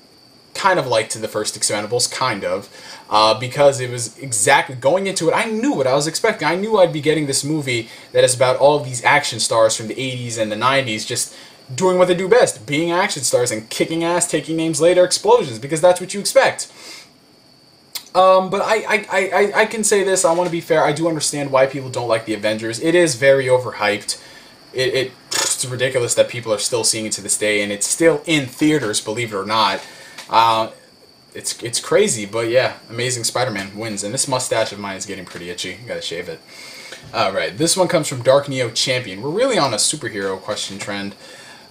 kind of liked the first Expendables, kind of, because it was exactly, going into it, I knew what I was expecting. I knew I'd be getting this movie that is about all of these action stars from the 80s and the 90s just doing what they do best, being action stars and kicking ass, taking names later, explosions, because that's what you expect. But I can say this, I want to be fair, I do understand why people don't like the Avengers. It is very overhyped. It's ridiculous that people are still seeing it to this day, and it's still in theaters, believe it or not. It's crazy, but yeah, Amazing Spider-Man wins, and this mustache of mine is getting pretty itchy. Gotta shave it. Alright, this one comes from Dark Neo Champion. We're really on a superhero question trend.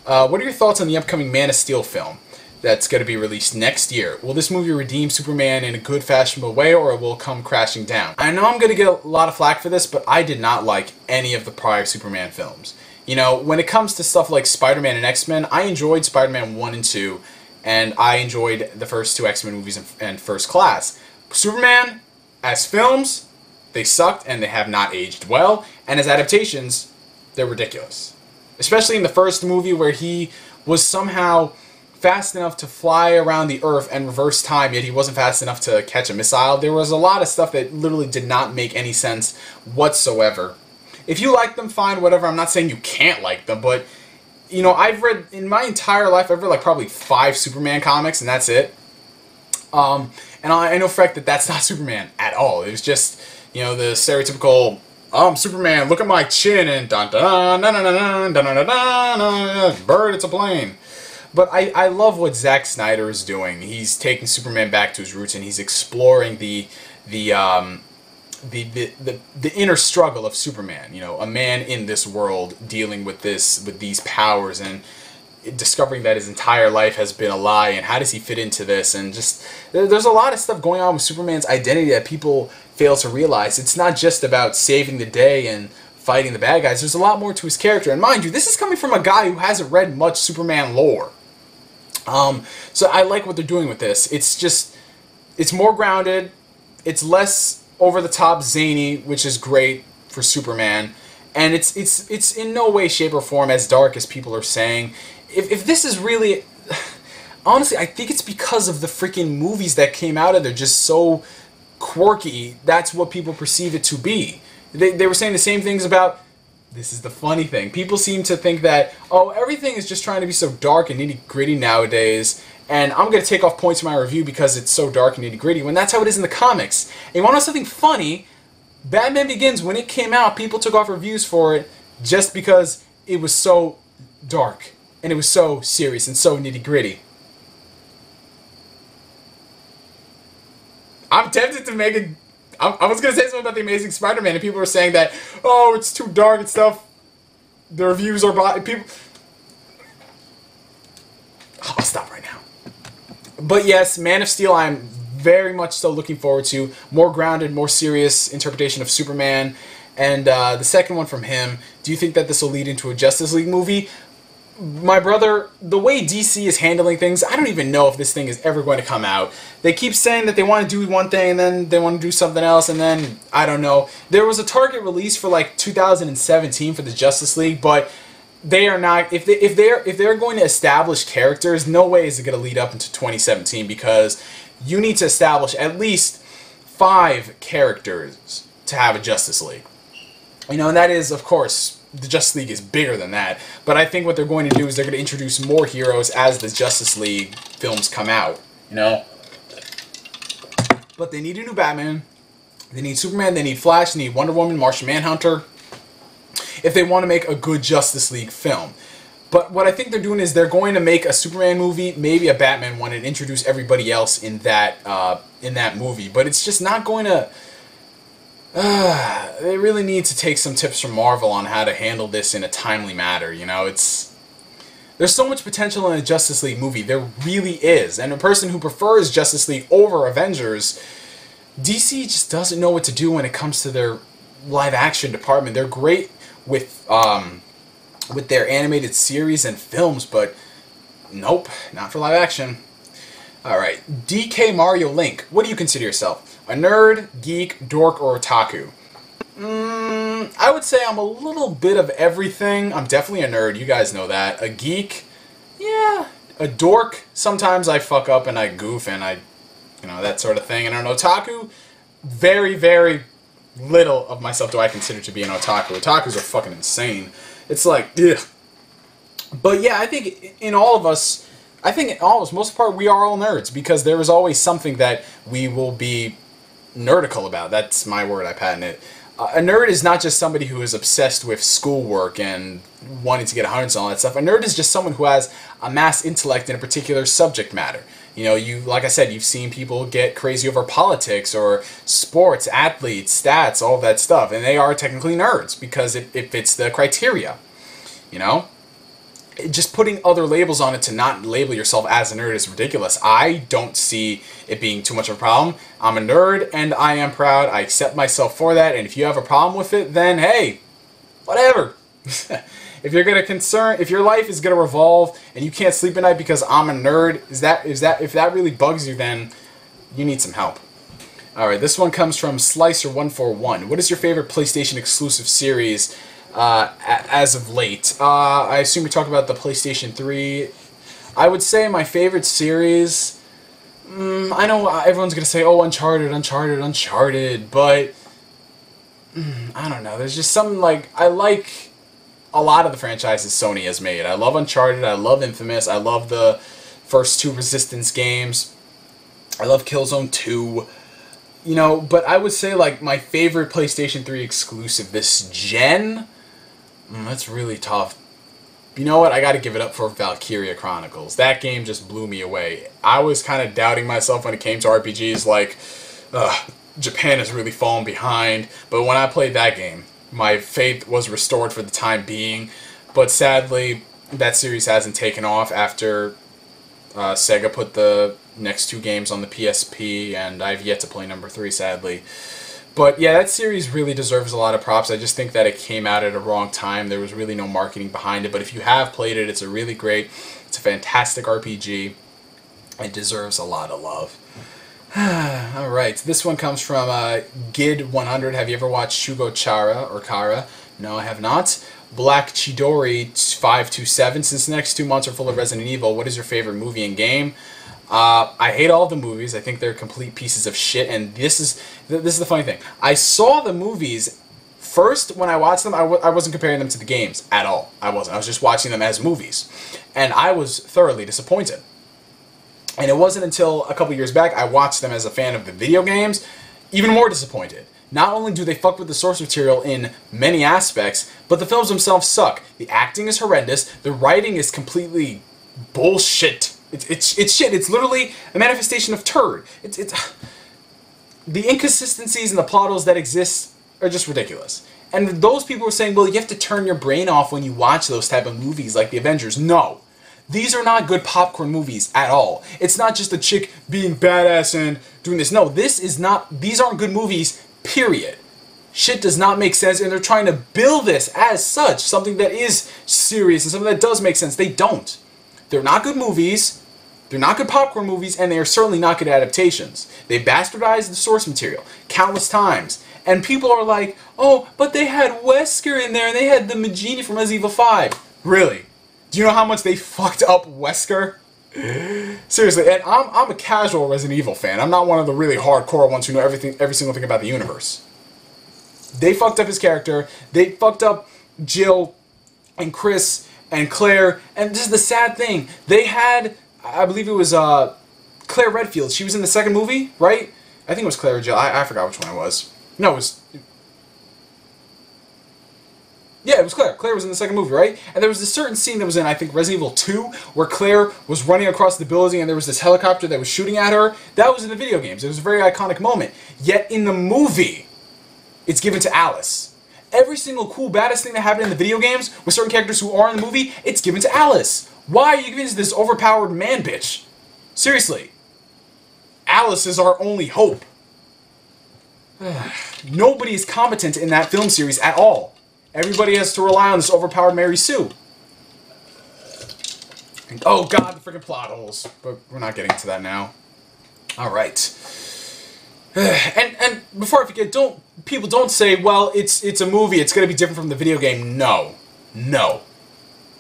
What are your thoughts on the upcoming Man of Steel film that's going to be released next year? Will this movie redeem Superman in a good, fashionable way, or it will come crashing down? I know I'm going to get a lot of flack for this, but I did not like any of the prior Superman films. You know, when it comes to stuff like Spider-Man and X-Men, I enjoyed Spider-Man 1 and 2, and I enjoyed the first two X-Men movies and First Class. Superman, as films, they sucked and they have not aged well, and as adaptations, they're ridiculous. Especially in the first movie where he was somehow fast enough to fly around the Earth and reverse time, yet he wasn't fast enough to catch a missile. There was a lot of stuff that literally did not make any sense whatsoever. If you like them, fine, whatever. I'm not saying you can't like them, but, you know, I've read, in my entire life, I've read like probably 5 Superman comics, and that's it. And I know for a fact that that's not Superman at all. It was just, you know, the stereotypical Superman, look at my chin, and dun dun dun dun dun dun dun dun, bird, it's a plane. But I love what Zack Snyder is doing. He's taking Superman back to his roots, and he's exploring the inner struggle of Superman. You know, a man in this world dealing with these powers, and discovering that his entire life has been a lie, and how does he fit into this, and just there's a lot of stuff going on with Superman's identity that people fail to realize. It's not just about saving the day and fighting the bad guys. There's a lot more to his character, and mind you, this is coming from a guy who hasn't read much Superman lore. So I like what they're doing with this. It's more grounded, it's less over the top zany, which is great for Superman, and it's in no way, shape, or form as dark as people are saying. If this is really, honestly, I think it's because of the freaking movies that came out, and they're just so quirky. That's what people perceive it to be. They were saying the same things about. This is the funny thing. People seem to think that, oh, everything is just trying to be so dark and nitty-gritty nowadays, and I'm going to take off points in my review because it's so dark and nitty-gritty, when that's how it is in the comics. And you want to know something funny? Batman Begins, when it came out, people took off reviews for it just because it was so dark, and it was so serious and so nitty-gritty. I'm tempted to make it. I was going to say something about the Amazing Spider-Man, and people were saying that, oh, it's too dark and stuff. The reviews are people. I'll stop right now. But yes, Man of Steel, I'm very much so looking forward to. More grounded, more serious interpretation of Superman. And the second one from him, do you think that this will lead into a Justice League movie? My brother, the way DC is handling things, I don't even know if this thing is ever going to come out. They keep saying that they want to do one thing, and then they want to do something else, and then, I don't know. There was a target release for like 2017 for the Justice League, but they are not, if they're going to establish characters, no way is it going to lead up into 2017, because you need to establish at least 5 characters to have a Justice League. You know, and that is, of course, the Justice League is bigger than that, but I think what they're going to do is they're going to introduce more heroes as the Justice League films come out, you know? But they need a new Batman, they need Superman, they need Flash, they need Wonder Woman, Martian Manhunter, if they want to make a good Justice League film. But what I think they're doing is they're going to make a Superman movie, maybe a Batman one, and introduce everybody else in that movie, but it's just not going to... they really need to take some tips from Marvel on how to handle this in a timely manner, you know, there's so much potential in a Justice League movie, there really is, and a person who prefers Justice League over Avengers, DC just doesn't know what to do when it comes to their live-action department. They're great with their animated series and films, but nope, not for live-action. Alright, DK Mario Link, what do you consider yourself? A nerd, geek, dork, or otaku? I would say I'm a little bit of everything. I'm definitely a nerd, you guys know that. A geek? Yeah. A dork? Sometimes I fuck up and I goof and I, you know, that sort of thing. And an otaku? Very, very little of myself do I consider to be an otaku. Otakus are fucking insane. It's like, ugh. But yeah, I think in all of us, most part, we are all nerds, because there is always something that we will be nerdical about. That's my word, I patent it. A nerd is not just somebody who is obsessed with schoolwork and wanting to get 100s and all that stuff. A nerd is just someone who has a mass intellect in a particular subject matter. You know, like I said, you've seen people get crazy over politics or sports, athletes, stats, all of that stuff, and they are technically nerds because it fits the criteria, you know? Just putting other labels on it to not label yourself as a nerd is ridiculous. I don't see it being too much of a problem. I'm a nerd, and I am proud. I accept myself for that, and if you have a problem with it, then hey, whatever. If you're gonna if your life is gonna revolve and you can't sleep at night because I'm a nerd, if that really bugs you, then you need some help. All right, this one comes from Slicer141. What is your favorite PlayStation exclusive series as of late? I assume you're talking about the PlayStation 3. I would say my favorite series, I know everyone's going to say, oh, Uncharted, but I don't know. There's just something like, I like a lot of the franchises Sony has made. I love Uncharted, I love Infamous, I love the first 2 Resistance games, I love Killzone 2. You know, but I would say, like, my favorite PlayStation 3 exclusive this gen? That's really tough. You know what? I gotta give it up for Valkyria Chronicles. That game just blew me away. I was kind of doubting myself when it came to RPGs, like, Japan has really fallen behind. But when I played that game, my faith was restored for the time being. But sadly, that series hasn't taken off after Sega put the next 2 games on the PSP, and I've yet to play number 3, sadly. But yeah, that series really deserves a lot of props. I just think that it came out at a wrong time. There was really no marketing behind it. But if you have played it, it's a really great, it's a fantastic RPG. It deserves a lot of love. Alright, this one comes from Gid100. Have you ever watched Shugo Chara or Kara? No, I have not. Black Chidori 527. Since the next 2 months are full of Resident Evil, what is your favorite movie and game? I hate all the movies. I think they're complete pieces of shit, and this is the funny thing. I saw the movies first when I watched them. I wasn't comparing them to the games at all. I wasn't. I was just watching them as movies, and I was thoroughly disappointed. And it wasn't until a couple years back I watched them as a fan of the video games, even more disappointed. Not only do they fuck with the source material in many aspects, but the films themselves suck. The acting is horrendous. The writing is completely bullshit. It's shit. It's literally a manifestation of turd. The inconsistencies and the plot holes that exist are just ridiculous. And those people are saying, well, you have to turn your brain off when you watch those type of movies like the Avengers. No. These are not good popcorn movies at all. It's not just a chick being badass and doing this. No, these aren't good movies, period. Shit does not make sense, and they're trying to build this as such, something that is serious and something that does make sense. They don't. They're not good movies. They're not good popcorn movies, and they are certainly not good adaptations. They bastardized the source material countless times. And people are like, oh, but they had Wesker in there, and they had the Magini from Resident Evil 5. Really? Do you know how much they fucked up Wesker? Seriously, and I'm a casual Resident Evil fan. I'm not one of the really hardcore ones who know every single thing about the universe. They fucked up his character. They fucked up Jill and Chris and Claire. And this is the sad thing. They had, I believe it was Claire Redfield. She was in the second movie, right? I think it was Claire or Jill. I forgot which one it was. No, it was... Yeah, it was Claire. Claire was in the second movie, right? And there was a certain scene that was in, I think, Resident Evil 2, where Claire was running across the building and there was this helicopter that was shooting at her. That was in the video games. It was a very iconic moment. Yet in the movie, it's given to Alice. Every single cool, badass thing that happened in the video games with certain characters who are in the movie, it's given to Alice. Why are you giving it to this overpowered man bitch? Seriously. Alice is our only hope. Nobody is competent in that film series at all. Everybody has to rely on this overpowered Mary Sue. And, oh god, the freaking plot holes. But we're not getting to that now. Alright. And before I forget, people don't say, well, it's a movie, it's going to be different from the video game. No. No.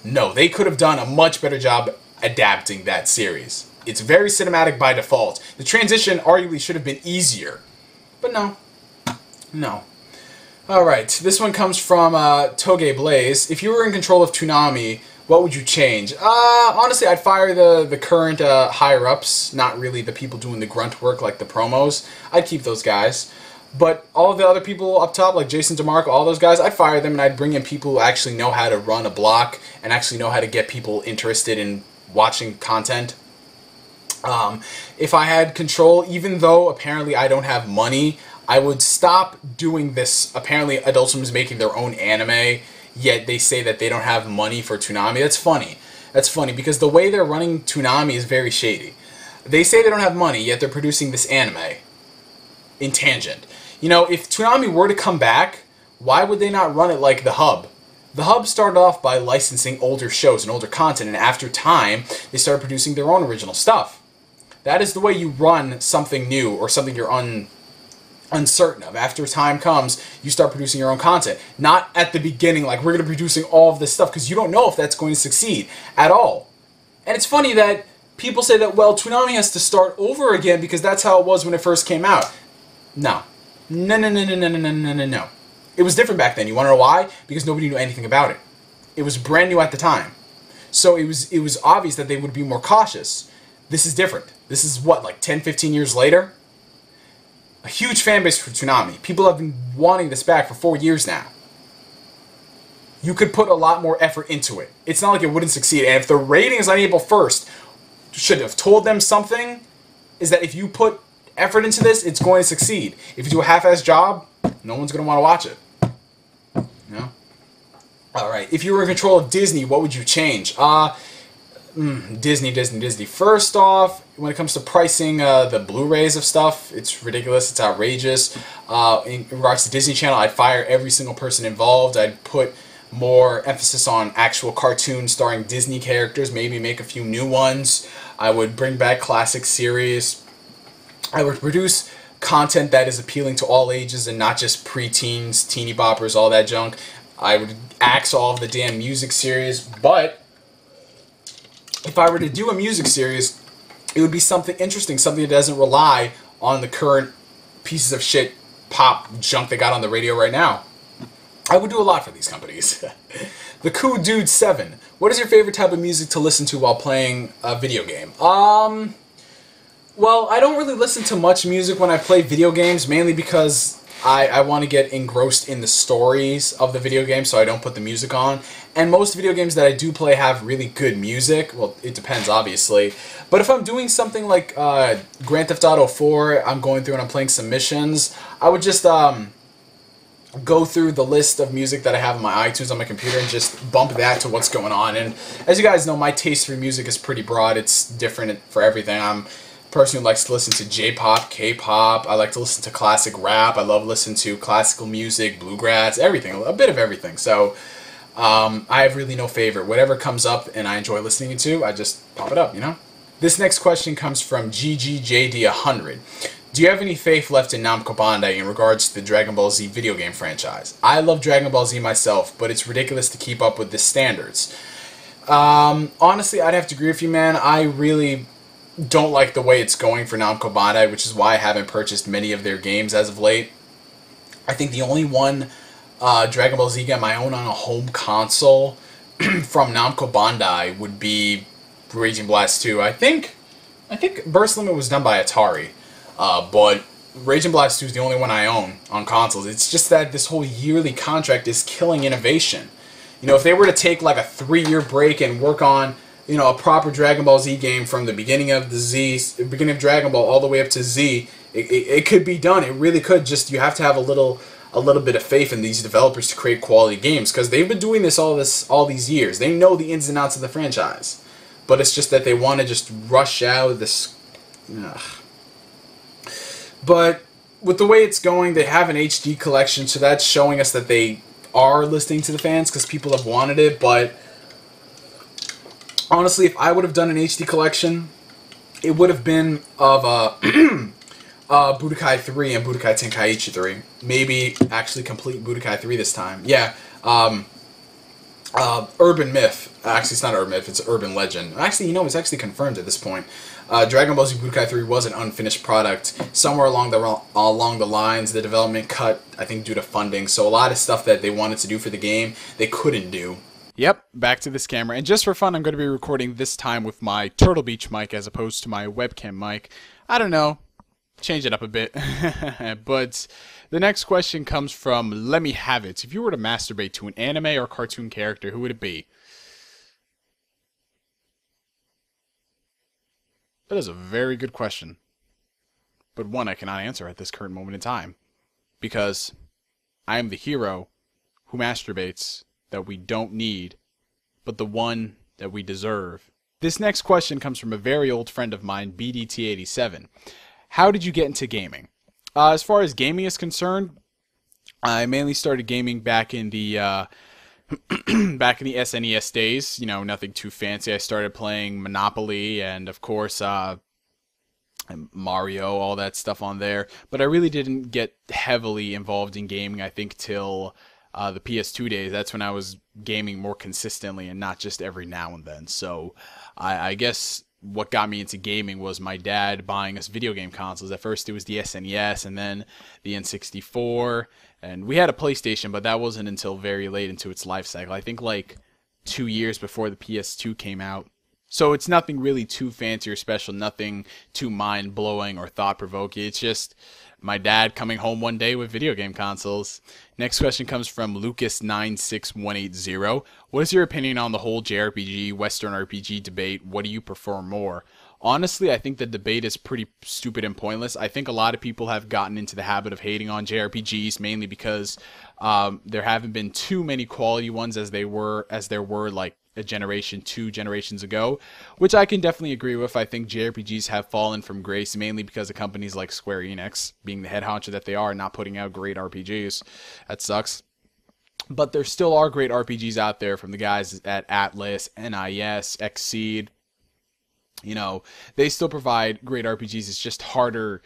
No, they could have done a much better job adapting that series. It's very cinematic by default. The transition arguably should have been easier. But no. No. Alright, this one comes from Toge Blaze. If you were in control of Toonami, what would you change? Honestly, I'd fire the current higher-ups, not really the people doing the grunt work like the promos. I'd keep those guys. But all of the other people up top, like Jason DeMarco, all those guys, I'd fire them and I'd bring in people who actually know how to run a block and actually know how to get people interested in watching content. If I had control, even though apparently I don't have money, I would stop doing this. Apparently Adult Swim is making their own anime, yet they say that they don't have money for Toonami. That's funny. That's funny because the way they're running Toonami is very shady. They say they don't have money, yet they're producing this anime in Tangent. You know, if Toonami were to come back, why would they not run it like The Hub? The Hub started off by licensing older shows and older content, and after time, they started producing their own original stuff. That is the way you run something new or something you're uncertain of. After time comes, you start producing your own content. Not at the beginning, like we're going to be producing all of this stuff, because you don't know if that's going to succeed at all. And it's funny that people say that, well, Toonami has to start over again because that's how it was when it first came out. No. No, no, no, no, no, no, no, no, no. It was different back then. You want to know why? Because nobody knew anything about it. It was brand new at the time. So it was obvious that they would be more cautious. This is different. This is what, like 10, 15 years later? a huge fan base for Toonami. People have been wanting this back for 4 years now. You could put a lot more effort into it. It's not like it wouldn't succeed. And if the ratings on April 1st should have told them something, is that if you put effort into this, it's going to succeed. If you do a half-ass job, no one's going to want to watch it. You know? Alright, if you were in control of Disney, what would you change? Disney. First off, when it comes to pricing the Blu-rays of stuff, it's ridiculous, it's outrageous. In regards to Disney Channel, I'd fire every single person involved. I'd put more emphasis on actual cartoons starring Disney characters, maybe make a few new ones. I would bring back classic series. I would produce content that is appealing to all ages and not just pre-teens, teeny boppers, all that junk. I would axe all of the damn music series, but if I were to do a music series, it would be something interesting, something that doesn't rely on the current pieces of shit pop junk they got on the radio right now. I would do a lot for these companies. The Cool Dude 7. What is your favorite type of music to listen to while playing a video game? Well, I don't really listen to much music when I play video games, mainly because I want to get engrossed in the stories of the video game, so I don't put the music on. And most video games that I do play have really good music. Well, it depends, obviously. But if I'm doing something like Grand Theft Auto 4, I'm going through and I'm playing some missions, I would just go through the list of music that I have on my iTunes on my computer and just bump that to what's going on. And as you guys know, my taste for music is pretty broad. It's different for everything. I'm a person who likes to listen to J-pop, K-pop. I like to listen to classic rap. I love listening to classical music, bluegrass, everything, a bit of everything. So I have really no favorite. Whatever comes up and I enjoy listening to, I just pop it up, you know? This next question comes from GGJD100. Do you have any faith left in Namco Bandai in regards to the Dragon Ball Z video game franchise? I love Dragon Ball Z myself, but it's ridiculous to keep up with the standards. Honestly, I'd have to agree with you, man. I really don't like the way it's going for Namco Bandai, which is why I haven't purchased many of their games as of late. I think the only one Dragon Ball Z game I own on a home console from Namco Bandai would be Raging Blast 2. I think Burst Limit was done by Atari. But Raging Blast 2 is the only one I own on consoles. It's just that this whole yearly contract is killing innovation. You know, if they were to take like a 3-year break and work on, you know, a proper Dragon Ball Z game from the beginning of Dragon Ball all the way up to Z, it could be done. It really could. Just you have to have a little bit of faith in these developers to create quality games, because they've been doing this all these years. They know the ins and outs of the franchise, but it's just that they want to just rush out this. Ugh. But with the way it's going, they have an HD collection, so that's showing us that they are listening to the fans because people have wanted it. But honestly, if I would have done an HD collection, it would have been of Budokai 3 and Budokai Tenkaichi 3. Maybe actually complete Budokai 3 this time. Yeah, Urban Myth. Actually, it's not Urban Myth, it's Urban Legend. Actually, you know, it's actually confirmed at this point. Dragon Ball Z Budokai 3 was an unfinished product. Somewhere along the lines, the development cut, I think, due to funding. So a lot of stuff that they wanted to do for the game, they couldn't do. Yep, back to this camera. And just for fun, I'm going to be recording this time with my Turtle Beach mic as opposed to my webcam mic. I don't know. Change it up a bit. But the next question comes from Let Me Have It. If you were to masturbate to an anime or cartoon character, who would it be? That is a very good question, but one I cannot answer at this current moment in time, because I am the hero who masturbates that we don't need, but the one that we deserve. This next question comes from a very old friend of mine, BDT87. How did you get into gaming? As far as gaming is concerned, I mainly started gaming back in the SNES days, you know, nothing too fancy. I started playing Monopoly and, of course, Mario, all that stuff on there. But I really didn't get heavily involved in gaming, I think, till the PS2 days. That's when I was gaming more consistently and not just every now and then. So I guess what got me into gaming was my dad buying us video game consoles. At first it was the SNES and then the N64. And we had a PlayStation, but that wasn't until very late into its life cycle. I think like 2 years before the PS2 came out. So it's nothing really too fancy or special, nothing too mind-blowing or thought-provoking. It's just my dad coming home one day with video game consoles. Next question comes from Lucas96180. What is your opinion on the whole JRPG, Western RPG debate? What do you prefer more? Honestly, I think the debate is pretty stupid and pointless. I think a lot of people have gotten into the habit of hating on JRPGs, mainly because there haven't been too many quality ones as there were like a generation, 2 generations ago, which I can definitely agree with. I think JRPGs have fallen from grace mainly because of companies like Square Enix, being the head honcho that they are, not putting out great RPGs. That sucks. But there still are great RPGs out there from the guys at Atlas, NIS, Xseed. You know, they still provide great RPGs. It's just harder,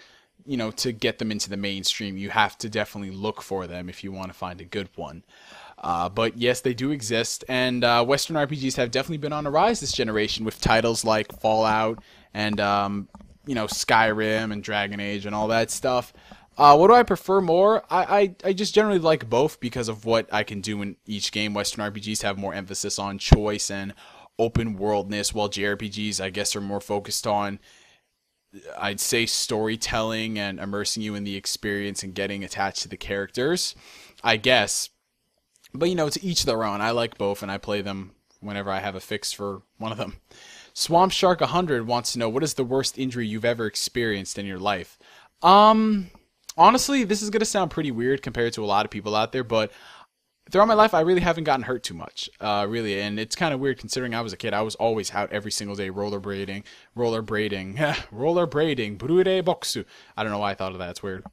you know, to get them into the mainstream. You have to definitely look for them if you want to find a good one. But yes, they do exist, and Western RPGs have definitely been on a rise this generation with titles like Fallout and, you know, Skyrim and Dragon Age and all that stuff. What do I prefer more? I just generally like both because of what I can do in each game. Western RPGs have more emphasis on choice and open worldness, while JRPGs, I guess, are more focused on, I'd say, storytelling and immersing you in the experience and getting attached to the characters, I guess. But, you know, to each their own. I like both, and I play them whenever I have a fix for one of them. Swamp Shark 100 wants to know, what is the worst injury you've ever experienced in your life? Honestly, this is going to sound pretty weird compared to a lot of people out there, but throughout my life, I really haven't gotten hurt too much, really. And it's kind of weird considering I was a kid. I was always out every single day rollerblading, burure boxu. I don't know why I thought of that. It's weird.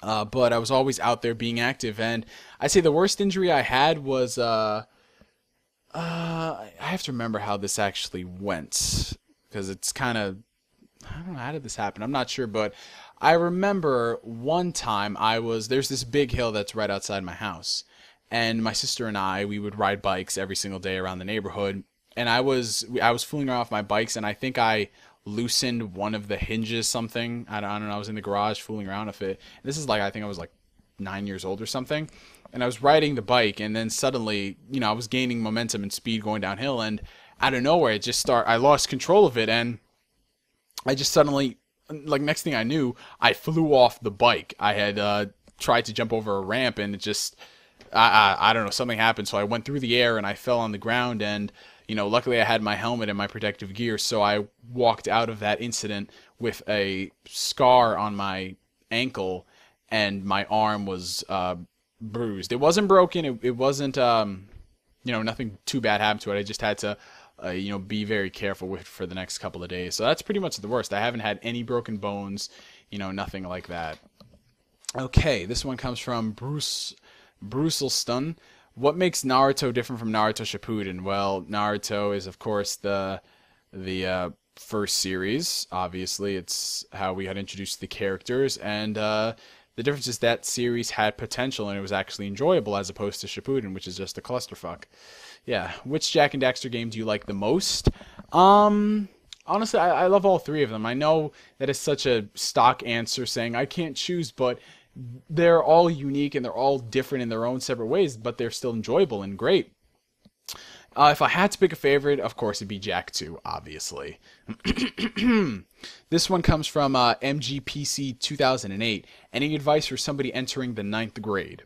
But I was always out there being active, and I'd say the worst injury I had was, I have to remember how this actually went, because it's kind of, I don't know, how did this happen? I'm not sure, but I remember one time there's this big hill that's right outside my house, and my sister and we would ride bikes every single day around the neighborhood, and I was fooling around with my bikes, and I think I loosened one of the hinges, something. I don't know. I was in the garage fooling around with it. This is like, I think I was like 9 years old or something. And I was riding the bike, and then suddenly, you know, I was gaining momentum and speed going downhill, and out of nowhere, I lost control of it, and I just suddenly, like, next thing I knew, I flew off the bike. I had tried to jump over a ramp, and it just, I don't know, something happened. So I went through the air, and I fell on the ground, and you know, luckily I had my helmet and my protective gear, so I walked out of that incident with a scar on my ankle, and my arm was bruised. It wasn't broken. It wasn't, you know, nothing too bad happened to it. I just had to, you know, be very careful with it for the next couple of days. So that's pretty much the worst. I haven't had any broken bones, you know, nothing like that. Okay, this one comes from Brusselstun. What makes Naruto different from Naruto Shippuden? Well, Naruto is, of course, the first series. Obviously, it's how we had introduced the characters, and the difference is that series had potential and it was actually enjoyable, as opposed to Shippuden, which is just a clusterfuck. Yeah. Which Jak and Daxter game do you like the most? Honestly, I love all three of them. I know that is such a stock answer saying I can't choose, but they're all unique and they're all different in their own separate ways, but they're still enjoyable and great. If I had to pick a favorite, of course, it'd be Jak 2, obviously. This one comes from MGPC 2008. Any advice for somebody entering the 9th grade?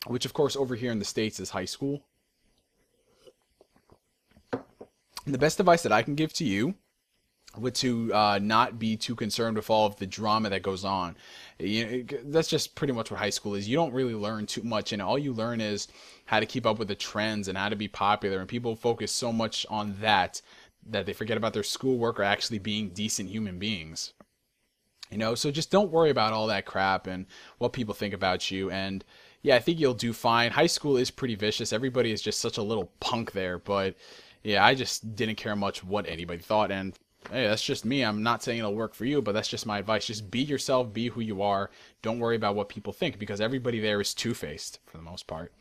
Which, of course, over here in the States is high school. And the best advice that I can give to you would to not be too concerned with all of the drama that goes on. That's just pretty much what high school is. You don't really learn too much, and all you learn is how to keep up with the trends and how to be popular. And people focus so much on that they forget about their schoolwork or actually being decent human beings. You know, so just don't worry about all that crap and what people think about you. And yeah, I think you'll do fine. High school is pretty vicious. Everybody is just such a little punk there. But yeah, I just didn't care much what anybody thought. And hey, that's just me. I'm not saying it'll work for you, but that's just my advice. Just be yourself, be who you are. Don't worry about what people think, because everybody there is two-faced for the most part.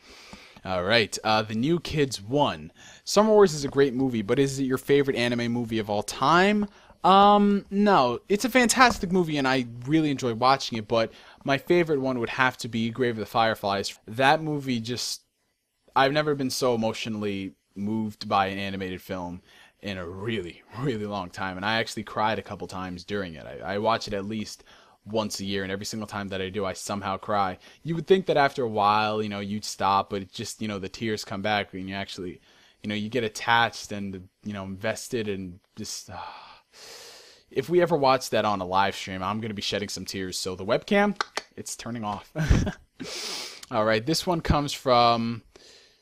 All right, The New Kids 1. Summer Wars is a great movie, but is it your favorite anime movie of all time? No. It's a fantastic movie, and I really enjoy watching it, but my favorite one would have to be Grave of the Fireflies. That movie just... I've never been so emotionally moved by an animated film in a really, really long time, and I actually cried a couple times during it. I watch it at least once a year, and every single time that I do, I somehow cry. You would think that after a while, you'd stop, but it just, the tears come back when you actually, you get attached and, invested and just, if we ever watch that on a live stream, I'm going to be shedding some tears. So the webcam, it's turning off. All right, this one comes from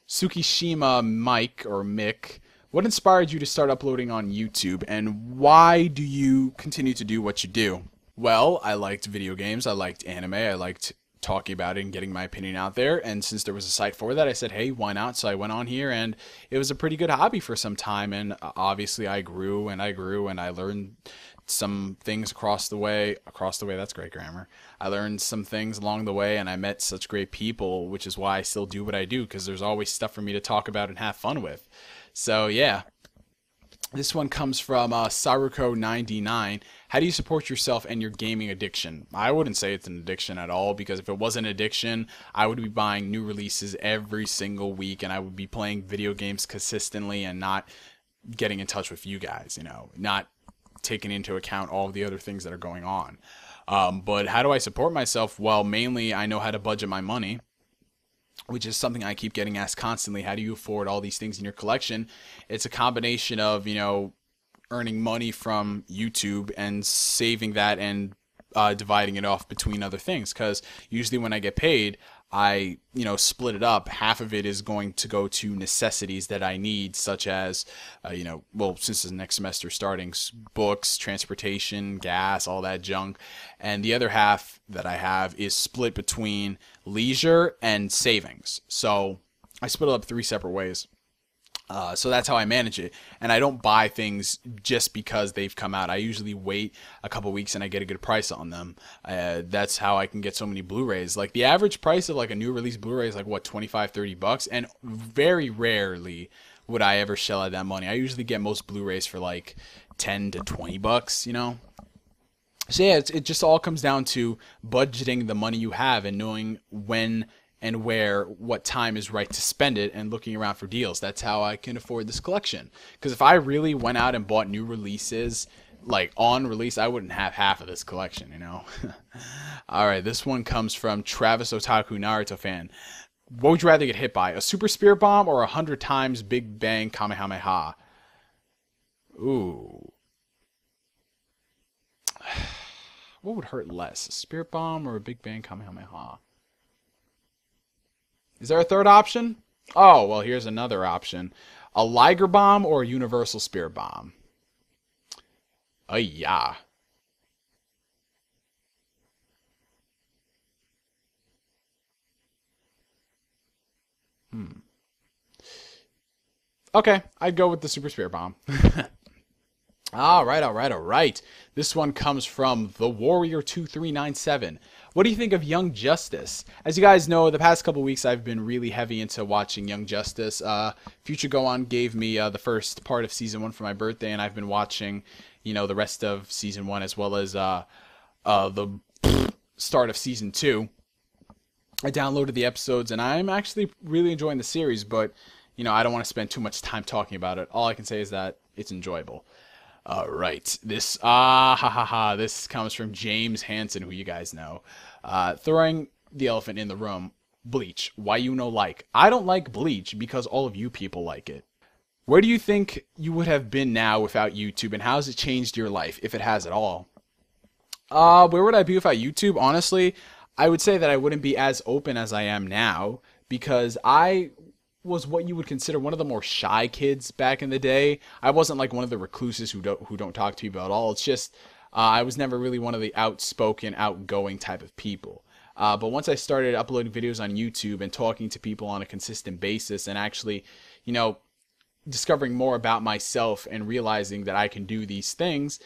Tsukishima Mike or Mick. What inspired you to start uploading on YouTube, and why do you continue to do what you do? Well, I liked video games, I liked anime, I liked talking about it and getting my opinion out there, and since there was a site for that, I said, hey, why not? So I went on here, and it was a pretty good hobby for some time, and obviously I grew, and I learned some things across the way, that's great grammar. I learned some things along the way, and I met such great people, which is why I still do what I do, because there's always stuff for me to talk about and have fun with. So yeah, this one comes from Saruko99. How do you support yourself and your gaming addiction? I wouldn't say it's an addiction at all, because if it was an addiction, I would be buying new releases every single week, and I would be playing video games consistently and not getting in touch with you guys, not taking into account all of the other things that are going on. But how do I support myself? Well, mainly I know how to budget my money, which is something I keep getting asked constantly. How do you afford all these things in your collection? It's a combination of, earning money from YouTube and saving that and dividing it off between other things. Because usually when I get paid, I, split it up. Half of it is going to go to necessities that I need, such as, since the next semester starting, books, transportation, gas, all that junk. And the other half that I have is split between leisure and savings. So I split it up 3 separate ways. So that's how I manage it. And I don't buy things just because they've come out. I usually wait a couple weeks and I get a good price on them. That's how I can get so many Blu-rays. Like the average price of like a new release Blu-ray is like what, $25-$30, and very rarely would I ever shell out that money. I usually get most Blu-rays for like $10 to $20, So yeah, it just all comes down to budgeting the money you have and knowing when and what time is right to spend it, and looking around for deals. That's how I can afford this collection. Because if I really went out and bought new releases, like on release, I wouldn't have half of this collection, Alright, this one comes from Travis Otaku Naruto fan. What would you rather get hit by? A super spirit bomb or 100 times Big Bang Kamehameha? Ooh. What would hurt less? A spirit bomb or a Big Bang Kamehameha? Is there a third option? Oh, well, here's another option. A Liger Bomb or a Universal Spirit Bomb? Oh, yeah. Okay, I'd go with the Super Spirit Bomb. All right. This one comes from The Warrior 2397. What do you think of Young Justice? As you guys know, the past couple weeks I've been really heavy into watching Young Justice. Future Go On gave me the first part of season 1 for my birthday, and I've been watching, the rest of season 1 as well as the start of season 2. I downloaded the episodes, and I'm actually really enjoying the series, but I don't want to spend too much time talking about it. All I can say is that it's enjoyable. Alright, this comes from James Hansen, who you guys know. Throwing the elephant in the room, Bleach. Why you no like? I don't like Bleach because all of you people like it. Where do you think you would have been now without YouTube, and how has it changed your life, if it has at all? Where would I be without YouTube? Honestly, I would say that I wouldn't be as open as I am now, because I was what you would consider one of the more shy kids back in the day. I wasn't like one of the recluses who don't talk to people at all. It's just I was never really one of the outspoken, outgoing type of people. But once I started uploading videos on YouTube and talking to people on a consistent basis, and actually, discovering more about myself and realizing that I can do these things,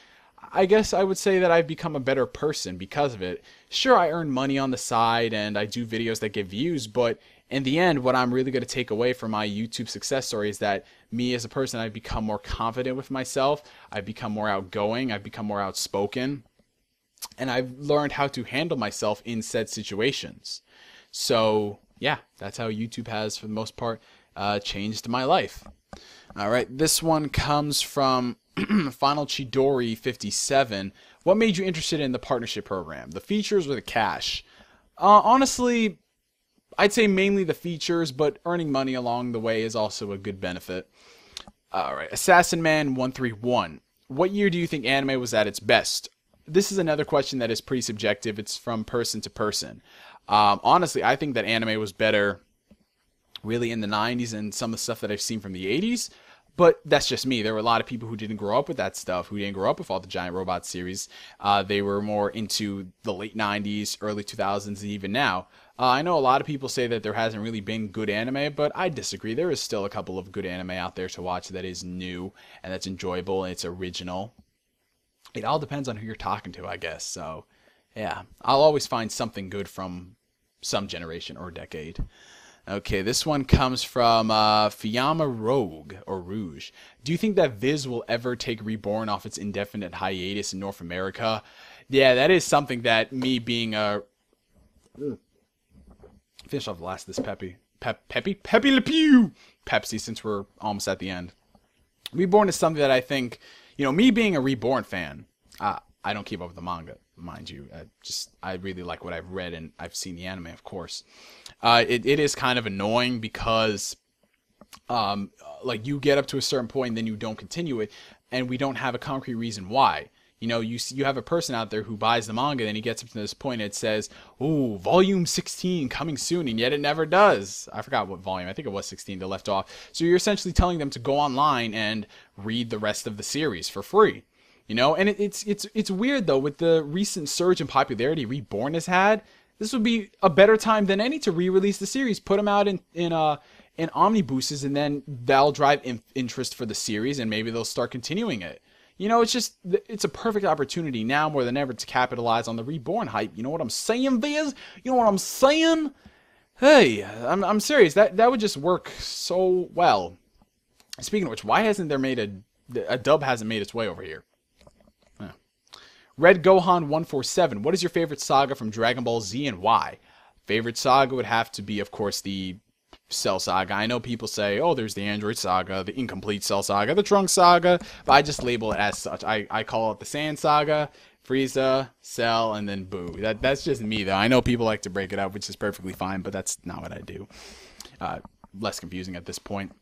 I guess I would say that I've become a better person because of it. Sure, I earn money on the side and I do videos that get views, but in the end, what I'm really going to take away from my YouTube success story is that me as a person, I've become more confident with myself. I've become more outgoing. I've become more outspoken. And I've learned how to handle myself in said situations. So, yeah, that's how YouTube has, for the most part, changed my life. All right, this one comes from Final Chidori 57. What made you interested in the partnership program? The features or the cash? Honestly, I'd say mainly the features, but earning money along the way is also a good benefit. All right, Assassin Man 131. What year do you think anime was at its best? This is another question that is pretty subjective. It's from person to person. Honestly, I think that anime was better really in the 90s and some of the stuff that I've seen from the 80s. But that's just me. There were a lot of people who didn't grow up with that stuff, who didn't grow up with all the giant robot series. They were more into the late 90s, early 2000s, and even now. I know a lot of people say that there hasn't really been good anime, but I disagree. There is still a couple of good anime out there to watch that is new and that's enjoyable and it's original. It all depends on who you're talking to, I guess. So, yeah, I'll always find something good from some generation or decade. Okay, this one comes from Fiamma Rogue, or Rouge. Do you think that Viz will ever take Reborn off its indefinite hiatus in North America? Yeah, that is something that me being a... Finish off the last of this Peppy Le Pew! Pepsi, since we're almost at the end. Reborn is something that I think, you know, me being a Reborn fan, I don't keep up with the manga, mind you. I really like what I've read, and I've seen the anime, of course. It is kind of annoying because, like, you get up to a certain point, and then you don't continue it, and we don't have a concrete reason why. You know, you have a person out there who buys the manga, and he gets up to this point, and it says, "Oh, volume 16 coming soon," and yet it never does. I forgot what volume. I think it was 16 they left off. So you're essentially telling them to go online and read the rest of the series for free. You know, and it's weird though, with the recent surge in popularity Reborn has had. This would be a better time than any to re-release the series. Put them out in omnibuses, and then that'll drive interest for the series, and maybe they'll start continuing it. You know, it's a perfect opportunity now more than ever to capitalize on the Reborn hype. You know what I'm saying, Viz? You know what I'm saying? Hey, I'm serious. That would just work so well. Speaking of which, why hasn't there made a dub hasn't made its way over here? Red Gohan 147. What is your favorite saga from Dragon Ball Z and why? Favorite saga would have to be, of course, the Cell Saga. I know people say, oh, there's the Android Saga, the Incomplete Cell Saga, the Trunks Saga, but I just label it as such. I call it the Saiyan Saga, Frieza, Cell, and then Boo. That's just me, though. I know people like to break it up, which is perfectly fine, but that's not what I do. Less confusing at this point.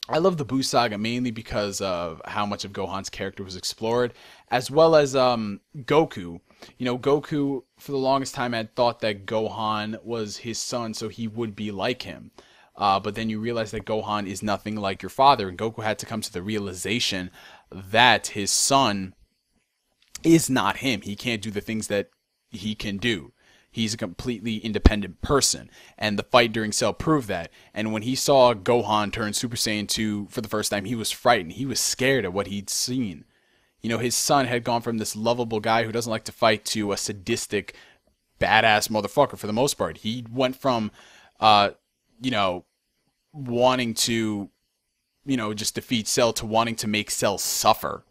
I love the Boo Saga mainly because of how much of Gohan's character was explored, as well as Goku. You know, Goku, for the longest time, had thought that Gohan was his son, so he would be like him. But then you realize that Gohan is nothing like your father, and Goku had to come to the realization that his son is not him. He can't do the things that he can do. He's a completely independent person, and the fight during Cell proved that. And when he saw Gohan turn Super Saiyan 2 for the first time, he was frightened. He was scared at what he'd seen. You know, his son had gone from this lovable guy who doesn't like to fight to a sadistic, badass motherfucker for the most part. He went from, you know, wanting to, you know, just defeat Cell to wanting to make Cell suffer.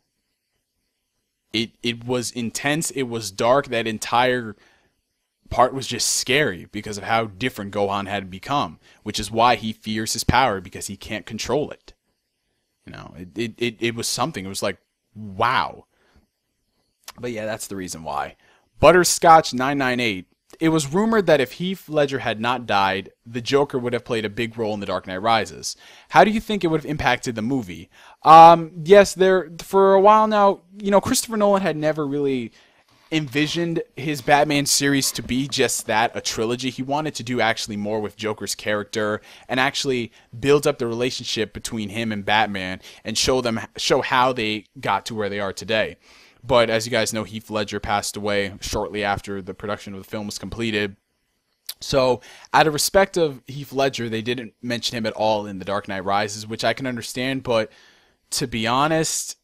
It was intense. It was dark. That entire part was just scary because of how different Gohan had become, which is why he fears his power, because he can't control it. You know, it was something. It was like, wow. But yeah, that's the reason why. Butterscotch 998. It was rumored that if Heath Ledger had not died, the Joker would have played a big role in The Dark Knight Rises. How do you think it would have impacted the movie? Yes, for a while now, you know, Christopher Nolan had never really envisioned his Batman series to be just that, a trilogy. He wanted to do actually more with Joker's character and actually build up the relationship between him and Batman and show how they got to where they are today. But as you guys know, Heath Ledger passed away shortly after the production of the film was completed. So out of respect of Heath Ledger, they didn't mention him at all in The Dark Knight Rises, which I can understand, but to be honest,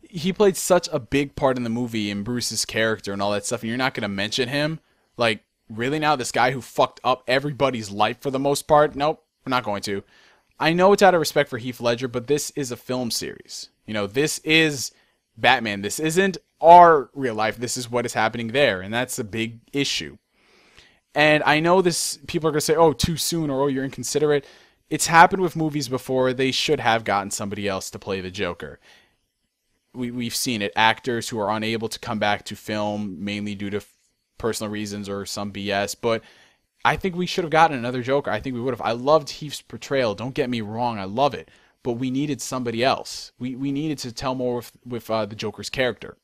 he played such a big part in the movie and Bruce's character and all that stuff, and you're not going to mention him? Like, really now? This guy who fucked up everybody's life for the most part? Nope, we're not going to. I know it's out of respect for Heath Ledger, but this is a film series. You know, this is Batman. This isn't our real life. This is what is happening there, and that's a big issue. And I know this, people are going to say, oh, too soon, or oh, you're inconsiderate. it's happened with movies before. They should have gotten somebody else to play the Joker. We've seen it. Actors who are unable to come back to film, mainly due to personal reasons or some BS. But I think we should have gotten another Joker. I think we would have. I loved Heath's portrayal. Don't get me wrong. I love it. But we needed somebody else. We needed to tell more with the Joker's character.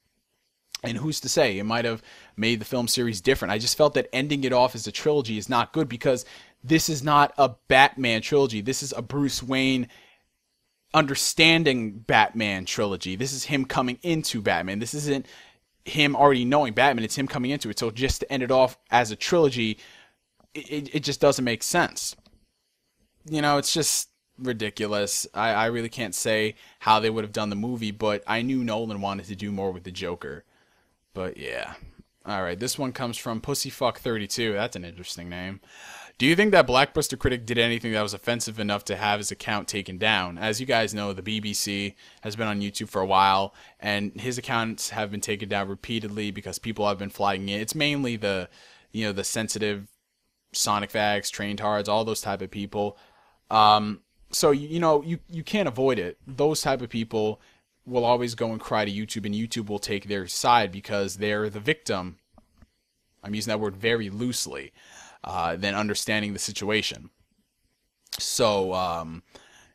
And who's to say? It might have made the film series different. I just felt that ending it off as a trilogy is not good because this is not a Batman trilogy. This is a Bruce Wayne understanding Batman trilogy. This is him coming into Batman. This isn't him already knowing Batman. It's him coming into it. So just to end it off as a trilogy, it just doesn't make sense. You know, it's just ridiculous. I really can't say how they would have done the movie, but I knew Nolan wanted to do more with the Joker. But yeah. Alright, this one comes from Pussyfuck32. That's an interesting name. Do you think that Blockbuster Critic did anything that was offensive enough to have his account taken down? As you guys know, the BBC has been on YouTube for a while, and his accounts have been taken down repeatedly because people have been flagging it. It's mainly the sensitive Sonic fags, train tards, all those type of people. So, you can't avoid it. Those type of people will always go and cry to YouTube, and YouTube will take their side because they're the victim. I'm using that word very loosely. Than understanding the situation. So,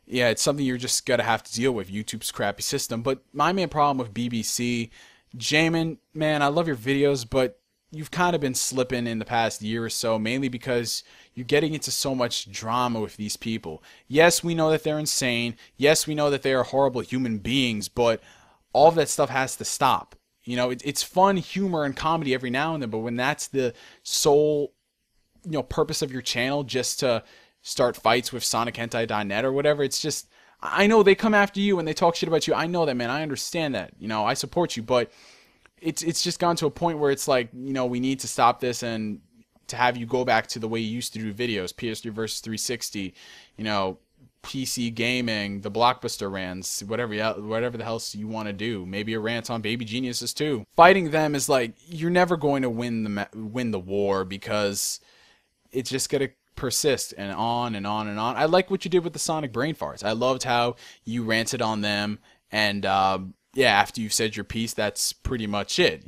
yeah, it's something you're just going to have to deal with, YouTube's crappy system. But my main problem with BBC, Jamin, man, I love your videos, but you've kind of been slipping in the past year or so, mainly because you're getting into so much drama with these people. Yes, we know that they're insane. Yes, we know that they are horrible human beings, but all of that stuff has to stop. You know, it's fun humor and comedy every now and then, but when that's the sole purpose of your channel, just to start fights with SonicHentai.net or whatever, it's just, I know they come after you and they talk shit about you. I know that, man. I understand that. I support you, but it's just gone to a point where it's like, we need to stop this and to have you go back to the way you used to do videos, PS3 versus 360, PC gaming, the Blockbuster rants, whatever the hell you want to do. Maybe a rant on Baby Geniuses too. Fighting them is like, you're never going to win the war because it's just going to persist and on and on and on. I like what you did with the Sonic Brain Farts. I loved how you ranted on them, and yeah, after you've said your piece, that's pretty much it,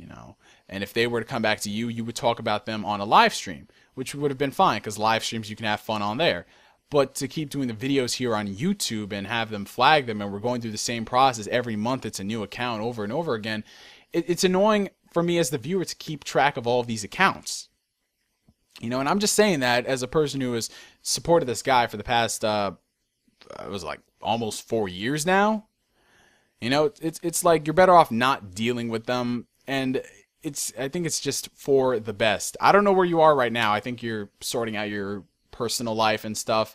And if they were to come back to you, you would talk about them on a live stream, which would have been fine because live streams, you can have fun on there. But to keep doing the videos here on YouTube and have them flag them, and we're going through the same process every month, it's a new account over and over again, it's annoying for me as the viewer to keep track of all of these accounts. And I'm just saying that as a person who has supported this guy for the past, it was like almost 4 years now. It's like you're better off not dealing with them, and I think it's just for the best. I don't know where you are right now. I think you're sorting out your personal life and stuff,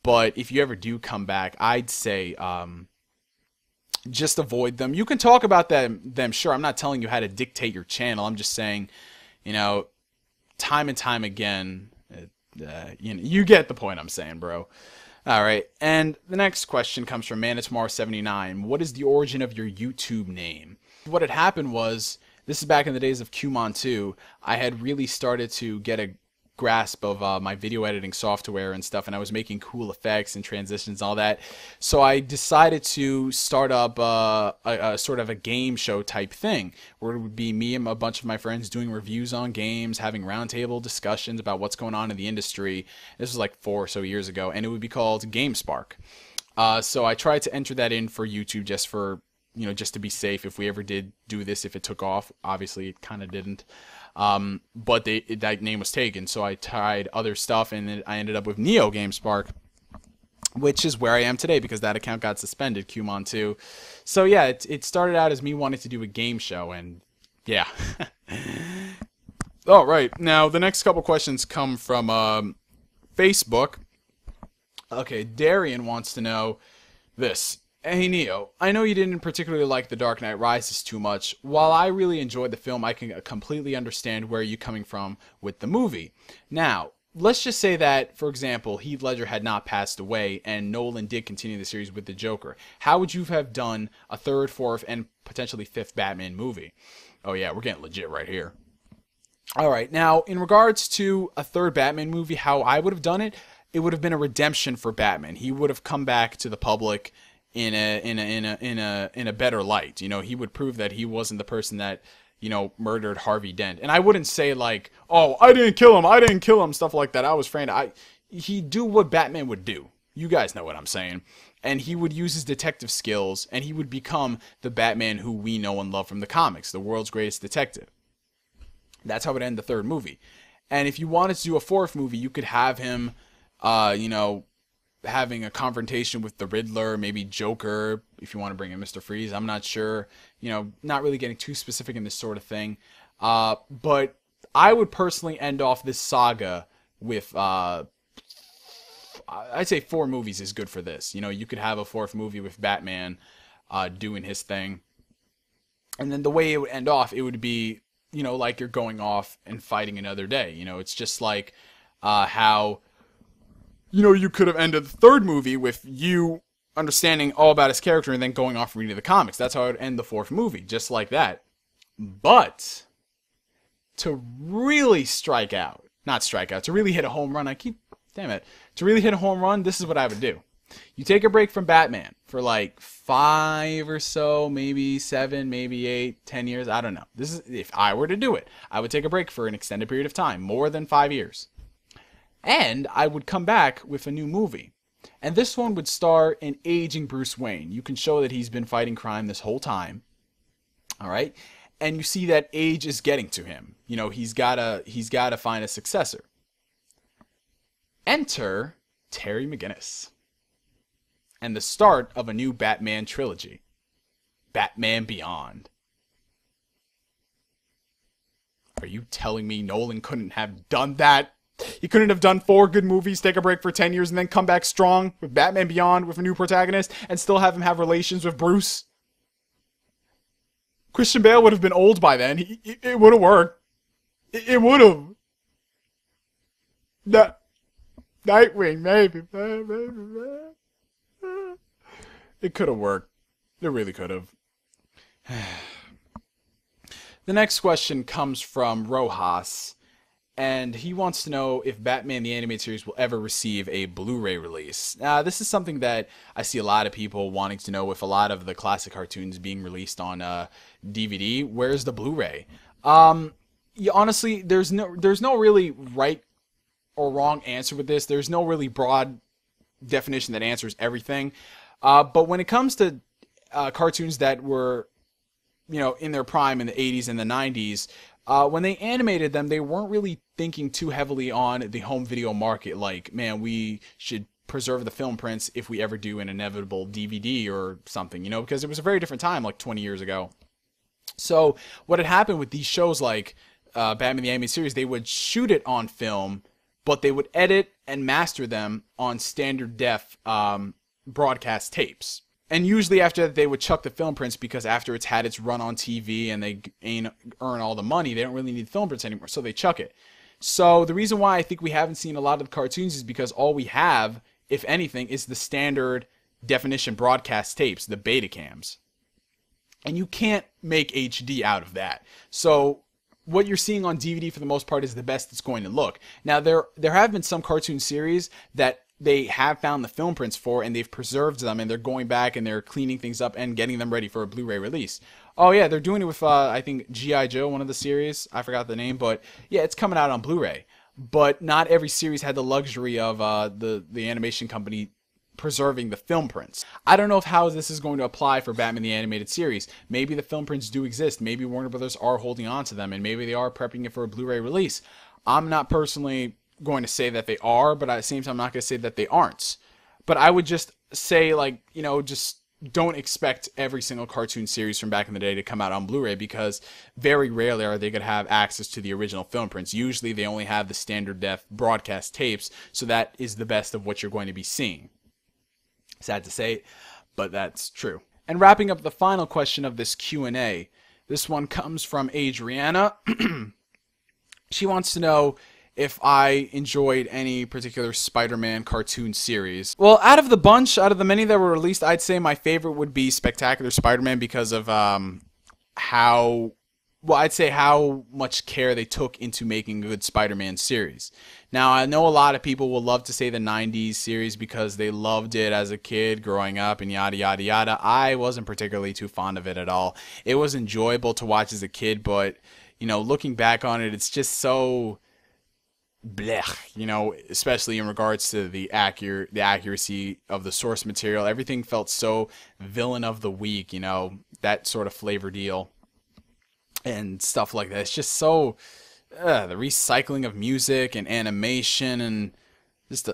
but if you ever do come back, I'd say just avoid them. You can talk about them, sure. I'm not telling you how to dictate your channel. I'm just saying, time and time again, you get the point I'm saying, bro. All right, and the next question comes from Manitamar79. What is the origin of your YouTube name? What had happened was, this is back in the days of Kumon 2, I had really started to get a grasp of my video editing software and stuff, and I was making cool effects and transitions and all that. So I decided to start up a sort of a game show type thing, where it would be me and a bunch of my friends doing reviews on games, having roundtable discussions about what's going on in the industry. This was like 4 or so years ago, and it would be called GameSpark. So I tried to enter that in for YouTube just for, just to be safe if we ever did do this, if it took off. Obviously, it kind of didn't. But that name was taken, so I tried other stuff, and then I ended up with Neo GameSpark, which is where I am today because that account got suspended, Kumon 2. So yeah, it started out as me wanting to do a game show, and yeah. All right, now the next couple questions come from Facebook. Okay, Darian wants to know this. Hey Neo, I know you didn't particularly like The Dark Knight Rises too much. While I really enjoyed the film, I can completely understand where you're coming from with the movie. Now, let's just say that, for example, Heath Ledger had not passed away and Nolan did continue the series with the Joker. How would you have done a 3rd, 4th, and potentially 5th Batman movie? Oh yeah, we're getting legit right here. Alright, now, in regards to a 3rd Batman movie, how I would have done it, it would have been a redemption for Batman. He would have come back to the public in a better light. You know, he would prove that he wasn't the person that, you know, murdered Harvey Dent. And I wouldn't say like, oh, I didn't kill him, stuff like that. I was framed. He'd do what Batman would do. You guys know what I'm saying. And he would use his detective skills, and he would become the Batman who we know and love from the comics, the world's greatest detective. That's how it would end the third movie. And if you wanted to do a fourth movie, you could have him, you know, having a confrontation with the Riddler, maybe Joker, if you want to bring in Mr. Freeze. I'm not sure, you know, not really getting too specific in this sort of thing. But I would personally end off this saga with, I'd say 4 movies is good for this. You know, you could have a 4th movie with Batman doing his thing. And then the way it would end off, it would be, you know, like you're going off and fighting another day. You know, it's just like how, you know, you could have ended the 3rd movie with you understanding all about his character and then going off and reading the comics. That's how I would end the 4th movie, just like that. But to really to really hit a home run, to really hit a home run, this is what I would do. You take a break from Batman for like 5 or so, maybe 7, maybe 8, 10 years. I don't know. This is, if I were to do it, I would take a break for an extended period of time, more than 5 years. And I would come back with a new movie. And this one would star an aging Bruce Wayne. You can show that he's been fighting crime this whole time. All right? And you see that age is getting to him. You know, he's gotta find a successor. Enter Terry McGinnis. And the start of a new Batman trilogy. Batman Beyond. Are you telling me Nolan couldn't have done that? He couldn't have done 4 good movies, take a break for 10 years, and then come back strong with Batman Beyond with a new protagonist and still have him have relations with Bruce? Christian Bale would have been old by then. It would have worked. It would have. Nightwing, maybe. It could have worked. It really could have. The next question comes from Rojas, and he wants to know if Batman the Animated Series will ever receive a Blu-ray release. This is something that I see a lot of people wanting to know with a lot of the classic cartoons being released on DVD. Where's the Blu-ray? Yeah, honestly, there's no really right or wrong answer with this. There's no really broad definition that answers everything. But when it comes to cartoons that were, you know, in their prime in the 80s and the 90s, when they animated them, they weren't really thinking too heavily on the home video market. Like, man, we should preserve the film prints if we ever do an inevitable DVD or something, you know, because it was a very different time, like 20 years ago. So what had happened with these shows like Batman the Animated Series, they would shoot it on film, but they would edit and master them on standard def broadcast tapes. And usually after that, they would chuck the film prints because after it's had its run on TV and they earn all the money, they don't really need film prints anymore, so they chuck it. So the reason why I think we haven't seen a lot of the cartoons is because all we have, if anything, is the standard definition broadcast tapes, the Betacams. And you can't make HD out of that. So what you're seeing on DVD for the most part is the best it's going to look. Now, there have been some cartoon series that they have found the film prints for, and they've preserved them, and they're going back and they're cleaning things up and getting them ready for a Blu-ray release. Oh yeah, they're doing it with I think G.I. Joe, one of the series. I forgot the name, but yeah, it's coming out on Blu-ray. But not every series had the luxury of the animation company preserving the film prints. I don't know how this is going to apply for Batman the Animated Series. Maybe the film prints do exist. Maybe Warner Brothers are holding on to them, and maybe they are prepping it for a Blu-ray release. I'm not personally going to say that they are, but at the same time, I'm not going to say that they aren't. But I would just say, like, you know, just don't expect every single cartoon series from back in the day to come out on Blu-ray, because very rarely are they going to have access to the original film prints. Usually they only have the standard def broadcast tapes, so that is the best of what you're going to be seeing. Sad to say it, but that's true. And wrapping up the final question of this Q&A, this one comes from Adriana. She wants to know if I enjoyed any particular Spider-Man cartoon series. Well, out of the many that were released, I'd say my favorite would be Spectacular Spider-Man because of how much care they took into making a good Spider-Man series. Now, I know a lot of people will love to say the 90s series because they loved it as a kid growing up and yada, yada, yada. I wasn't particularly too fond of it at all. It was enjoyable to watch as a kid, but, you know, looking back on it, it's just so blech, you know, especially in regards to the accuracy of the source material. Everything felt so villain of the week, you know, that sort of flavor deal and stuff like that. It's just so... the recycling of music and animation and just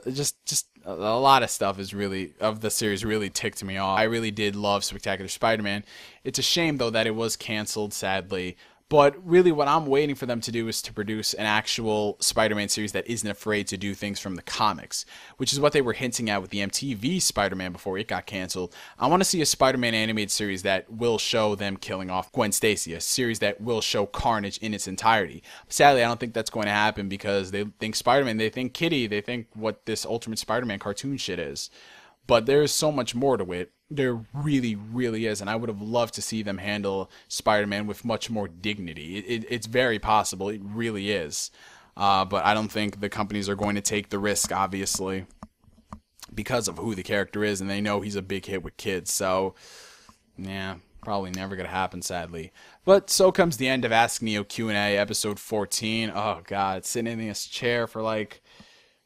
a lot of stuff is really of the series really ticked me off. I really did love Spectacular Spider-Man. It's a shame though that it was canceled, sadly. But really what I'm waiting for them to do is to produce an actual Spider-Man series that isn't afraid to do things from the comics, which is what they were hinting at with the MTV Spider-Man before it got canceled. I want to see a Spider-Man animated series that will show them killing off Gwen Stacy, a series that will show Carnage in its entirety. Sadly, I don't think that's going to happen because they think Spider-Man, they think Kitty, they think what this Ultimate Spider-Man cartoon shit is. But there's so much more to it. There really, really is. And I would have loved to see them handle Spider-Man with much more dignity. It's very possible. It really is. But I don't think the companies are going to take the risk, obviously, because of who the character is. And they know he's a big hit with kids. So, yeah, probably never going to happen, sadly. But so comes the end of Ask Neo Q&A, episode 14. Oh, God. Sitting in this chair for like...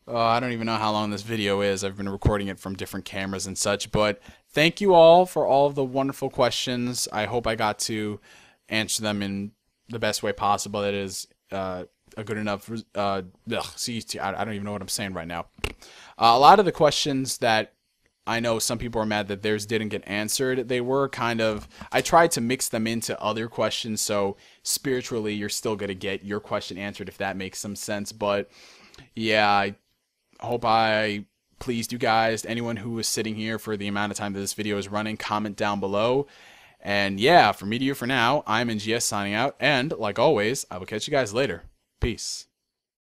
I don't even know how long this video is. I've been recording it from different cameras and such. But thank you all for all of the wonderful questions. I hope I got to answer them in the best way possible. That is a good enough... I don't even know what I'm saying right now. A lot of the questions that I know some people are mad that theirs didn't get answered, they were kind of... I tried to mix them into other questions, so spiritually you're still going to get your question answered if that makes some sense. But yeah, I hope I pleased you guys. Anyone who was sitting here for the amount of time that this video is running, comment down below. And yeah, from me to you for now, I'm NGS signing out. And like always, I will catch you guys later. Peace.